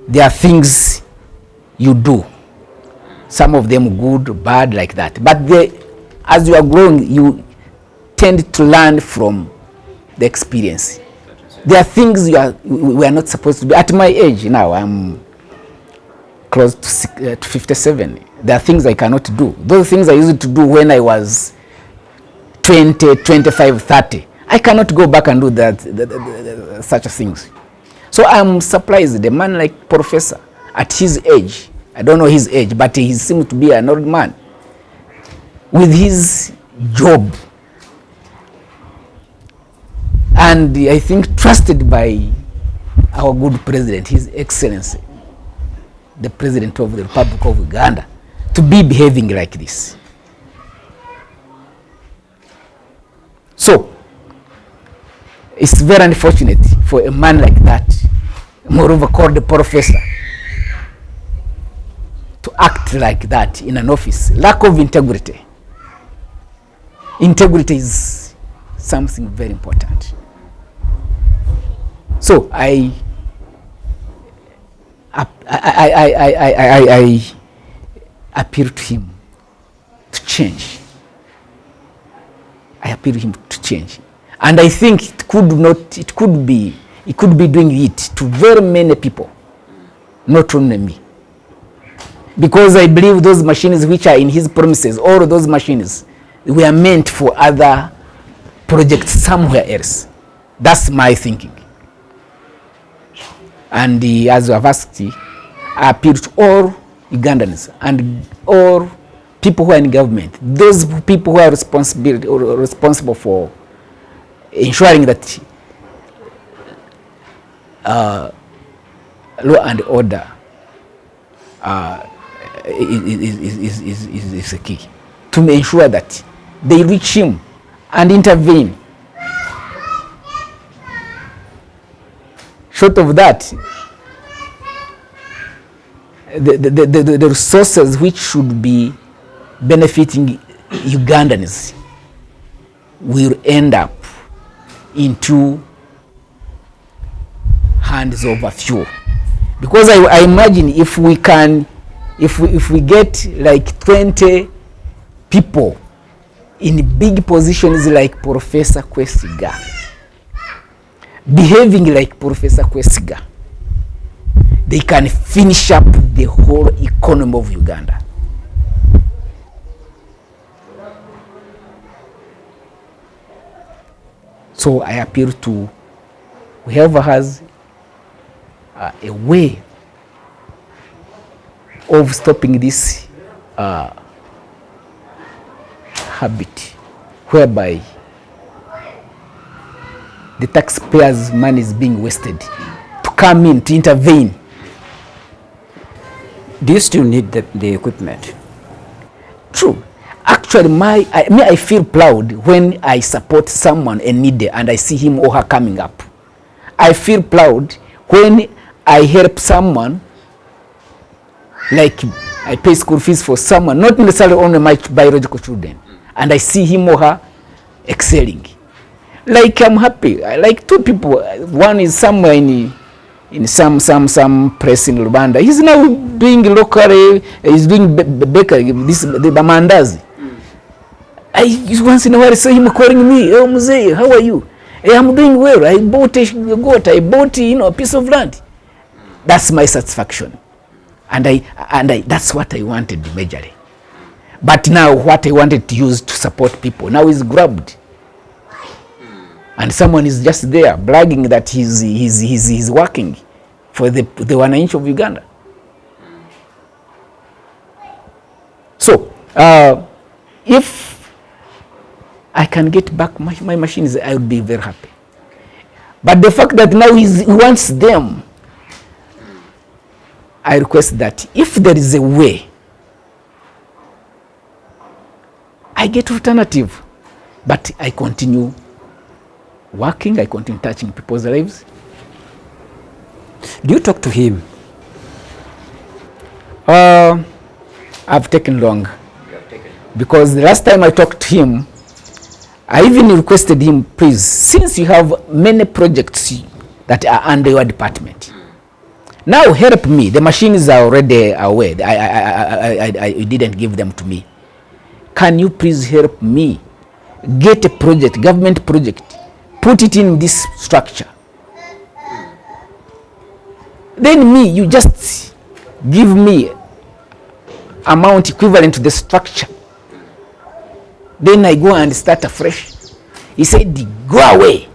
S3: there are things you do. Some of them good, bad, like that. But as you are growing, you tend to learn from the experience. There are things we are not supposed to do. At my age now, I'm close to 57. There are things I cannot do. Those things I used to do when I was 20, 25, 30. I cannot go back and do such things. So I'm surprised, a man like Professor, at his age, I don't know his age, but he seems to be an old man, with his job, and I think trusted by our good president, His Excellency, the President of the Republic of Uganda, to be behaving like this. So, it's very unfortunate for a man like that, moreover called the professor, to act like that in an office. Lack of integrity. Integrity is something very important. So I appeal to him to change. I appeal to him to change. And I think it could be doing it to very many people, not only me. Because I believe those machines which are in his premises, all those machines, were meant for other projects somewhere else. That's my thinking. And as you have asked, I appeal to all Ugandans and all people who are in government, those people who are responsible for ensuring that law and order is a key, to ensure that they reach him and intervene short of that, the resources which should be benefiting Ugandans will end up into hands of a few. Because I imagine if we get like 20 people in big positions like Professor Kwesiga, behaving like Professor Kwesiga, they can finish up the whole economy of Uganda. So I appeal to whoever has a way of stopping this habit whereby the taxpayers' money is being wasted, to come in, to intervene.
S2: Do you still need the equipment?
S3: True. Actually, I feel proud when I support someone in need and I see him or her coming up. I feel proud when I help someone, like I pay school fees for someone, not necessarily only my biological children, and I see him or her excelling. Like I'm happy. Like two people. One is somewhere in some place in Rwanda. He's now doing locally. He's doing bakery. The mandazi. I once in a while I saw him calling me, "Oh Mzee, how are you? Hey, I'm doing well. I bought a goat. I bought a piece of land." That's my satisfaction, and I that's what I wanted majorly. But now what I wanted to use to support people now is grabbed, and someone is just there bragging that he's working for the 1 inch of Uganda. So if I can get back my machines, I would be very happy. But the fact that now he wants them, I request that if there is a way, I get alternative, but I continue working, I continue touching people's lives.
S2: Do you talk to him?
S3: I've taken long. Because the last time I talked to him, I even requested him, please, since you have many projects that are under your department, now help me. The machines are already away. I didn't give them to me. Can you please help me get a project, government project, put it in this structure? Then you just give me amount equivalent to the structure. Then I go and start afresh. He said, go away.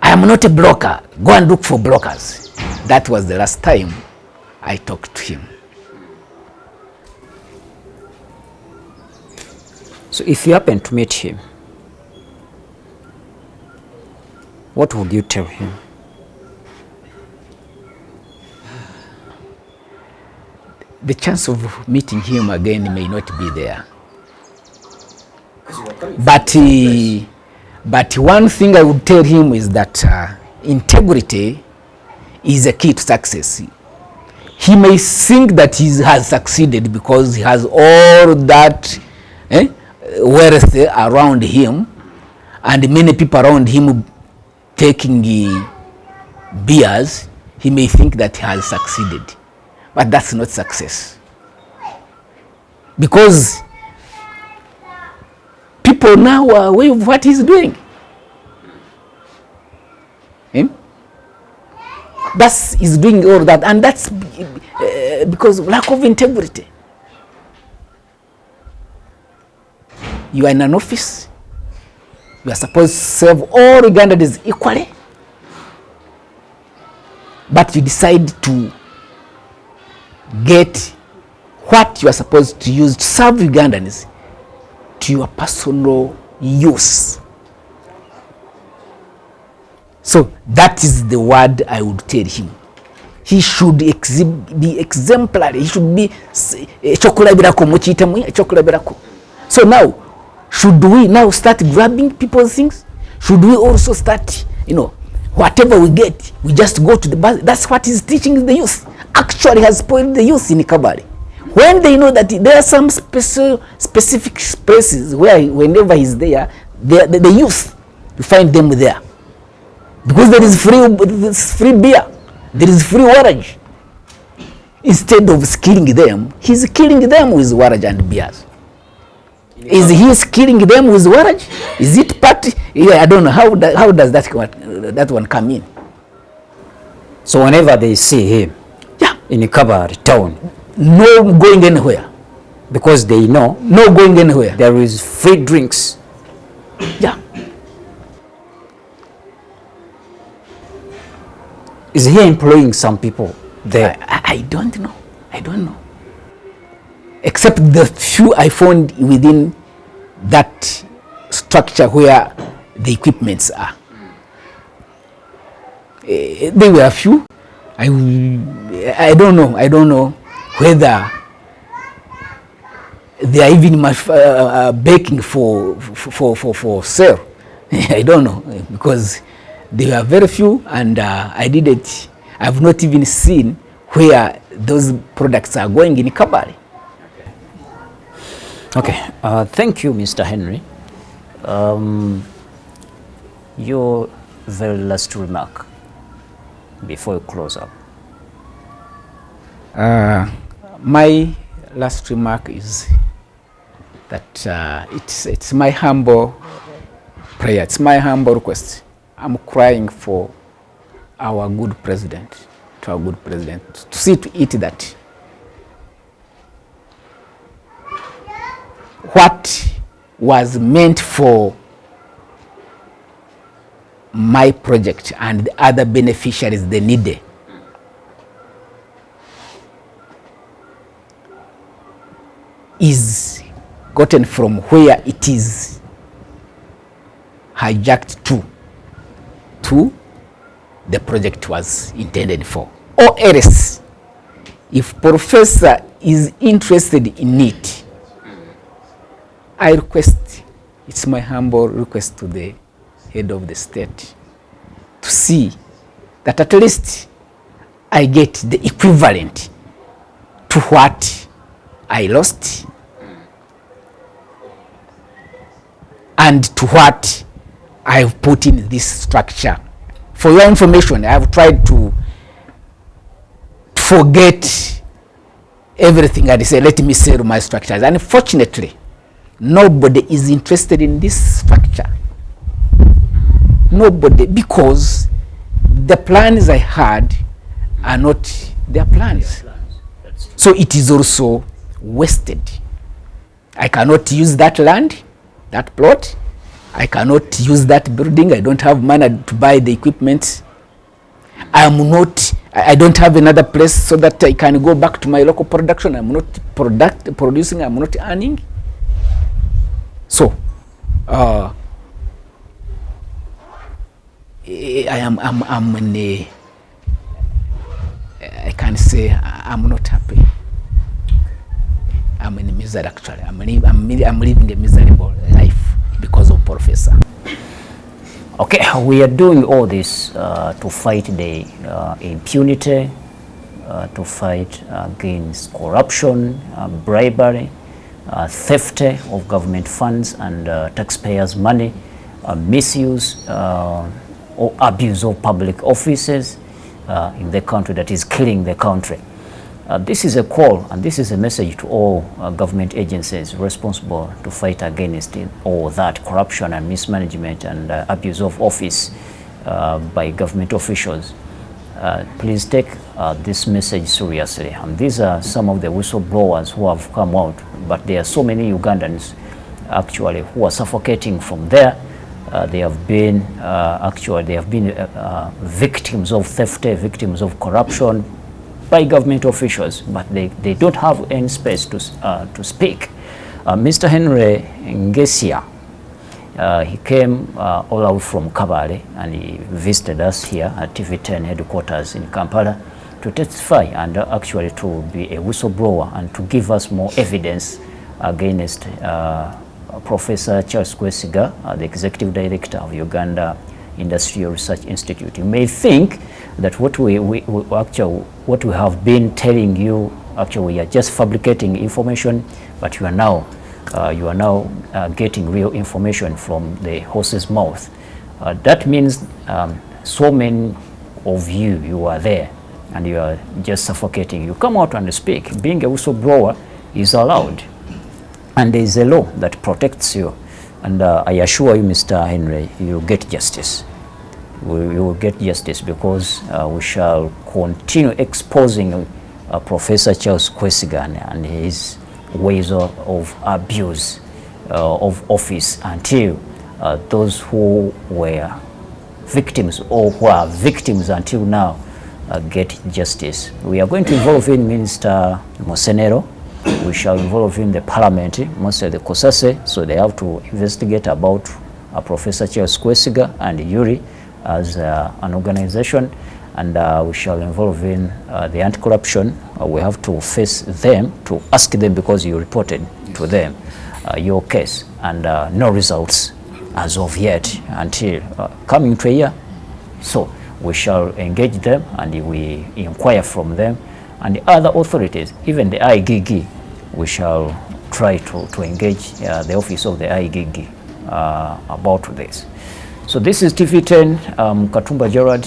S3: I am not a broker. Go and look for brokers. That was the last time I talked to him.
S2: So if you happen to meet him, what would you tell him?
S3: The chance of meeting him again may not be there. But one thing I would tell him is that integrity is a key to success. He may think that he has succeeded because he has all that wealth around him and many people around him taking beers. He may think that he has succeeded. But that's not success. Because people now are aware of what he's doing. He's doing all that, and that's because of lack of integrity. You are in an office. You are supposed to serve all Ugandans equally. But you decide to get what you are supposed to use to serve Ugandans to your personal use. So that is the word I would tell him. He should be exemplary. He should be chokulabirako. So now, should we now start grabbing people's things? Should we also start, Whatever we get, we just go to the bus. That's what he's teaching the youth. Actually has spoiled the youth in Kabale. When they know that there are some specific places where whenever he's there, the youth, you find them there. Because there is free beer, there is free warrage. Instead of killing them, he's killing them with warrage and beers. Is he killing them with warrage? Is it part? Yeah, I don't know. How does that one come in?
S2: So whenever they see him,
S3: yeah,
S2: in Kabale town,
S3: no going anywhere.
S2: Because they know,
S3: no going anywhere.
S2: There is free drinks.
S3: Yeah.
S2: Is he employing some people there?
S3: I don't know. I don't know. Except the few I found within that structure where the equipments are. There were a few. I don't know. I don't know whether they are even baking for sale. I don't know, because there were very few, and I've not even seen where those products are going in Kabale.
S2: Okay, thank you, Mr. Henry. Your very last remark before you close up.
S3: My last remark is that it's my humble prayer, it's my humble request. I'm crying for our good president, to see to it that what was meant for my project and the other beneficiaries they needed is gotten from where it is hijacked to the project was intended for. Or else, if professor is interested in it, I request, it's my humble request to the head of the state to see that at least I get the equivalent to what I lost and to what I've put in this structure. For your information, I've tried to forget everything and say, let me sell my structures. Unfortunately, nobody is interested in this structure. Nobody, because the plans I had are not their plans. So it is also wasted. I cannot use that land, that plot. I cannot use that building. I don't have money to buy the equipment. I don't have another place so that I can go back to my local production. I'm not producing, I'm not earning. So, I'm in a, I can say I'm not happy. I'm in misery actually. I'm living a miserable life because of professor.
S2: Okay, we are doing all this to fight the impunity, to fight against corruption, bribery, theft of government funds and taxpayers' money, misuse or abuse of public offices in the country that is killing the country. This is a call and this is a message to all government agencies responsible to fight against all that corruption and mismanagement and abuse of office by government officials. Please take this message seriously. And these are some of the whistleblowers who have come out, but there are so many Ugandans actually who are suffocating from there. They have been victims of theft, victims of corruption by government officials, but they don't have any space to speak. Mr. Henry Ngesia, he came all out from Kabale and he visited us here at TV10 headquarters in Kampala to testify and actually to be a whistleblower and to give us more evidence against Professor Charles Kwesiga, the Executive Director of Uganda Industrial Research Institute. You may think that what we have been telling you, actually we are just fabricating information, but you are now getting real information from the horse's mouth. That means so many of you are there and you are just suffocating. You come out and speak. Being a whistleblower is allowed, and there is a law that protects you. And I assure you, Mr. Henry, you will get justice. You will get justice, because we shall continue exposing Professor Charles Kwesiga and his ways of abuse of office until those who were victims or who are victims until now get justice. We are going to involve in Minister Mosenero. We shall involve in the parliament, most of the Kosase, so they have to investigate about Professor Charles Kwesiga and Uiri as an organization, and we shall involve in the anti-corruption. We have to face them, to ask them, because you reported to them your case, and no results as of yet until coming to a year. So we shall engage them and we inquire from them, and the other authorities, even the IGG, we shall try to engage the office of the IGG about this. So this is TV10, Katumba Gerard,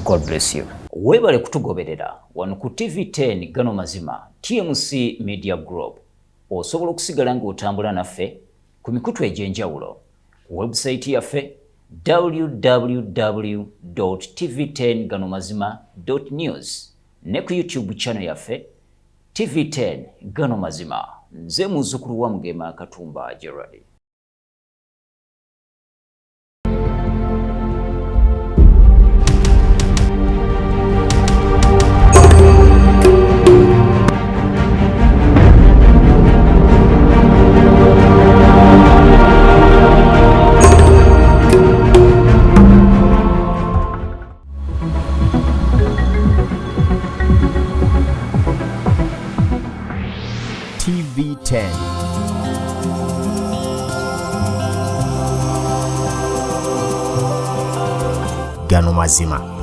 S2: God bless you. Webale kutugoberera wano ku TV10 Gano Mazima, TMC Media Group. Osobola okusigala ng'otambula naffe ku mikutu egy'enjawulo. Website yaffe www.tv10ganomazima.news, ne ku YouTube channel yaffe TV10 Gano Mazima. Nze muzzukulu wa Mugema Katumba Gerard.
S1: TV10 Gano Mazima.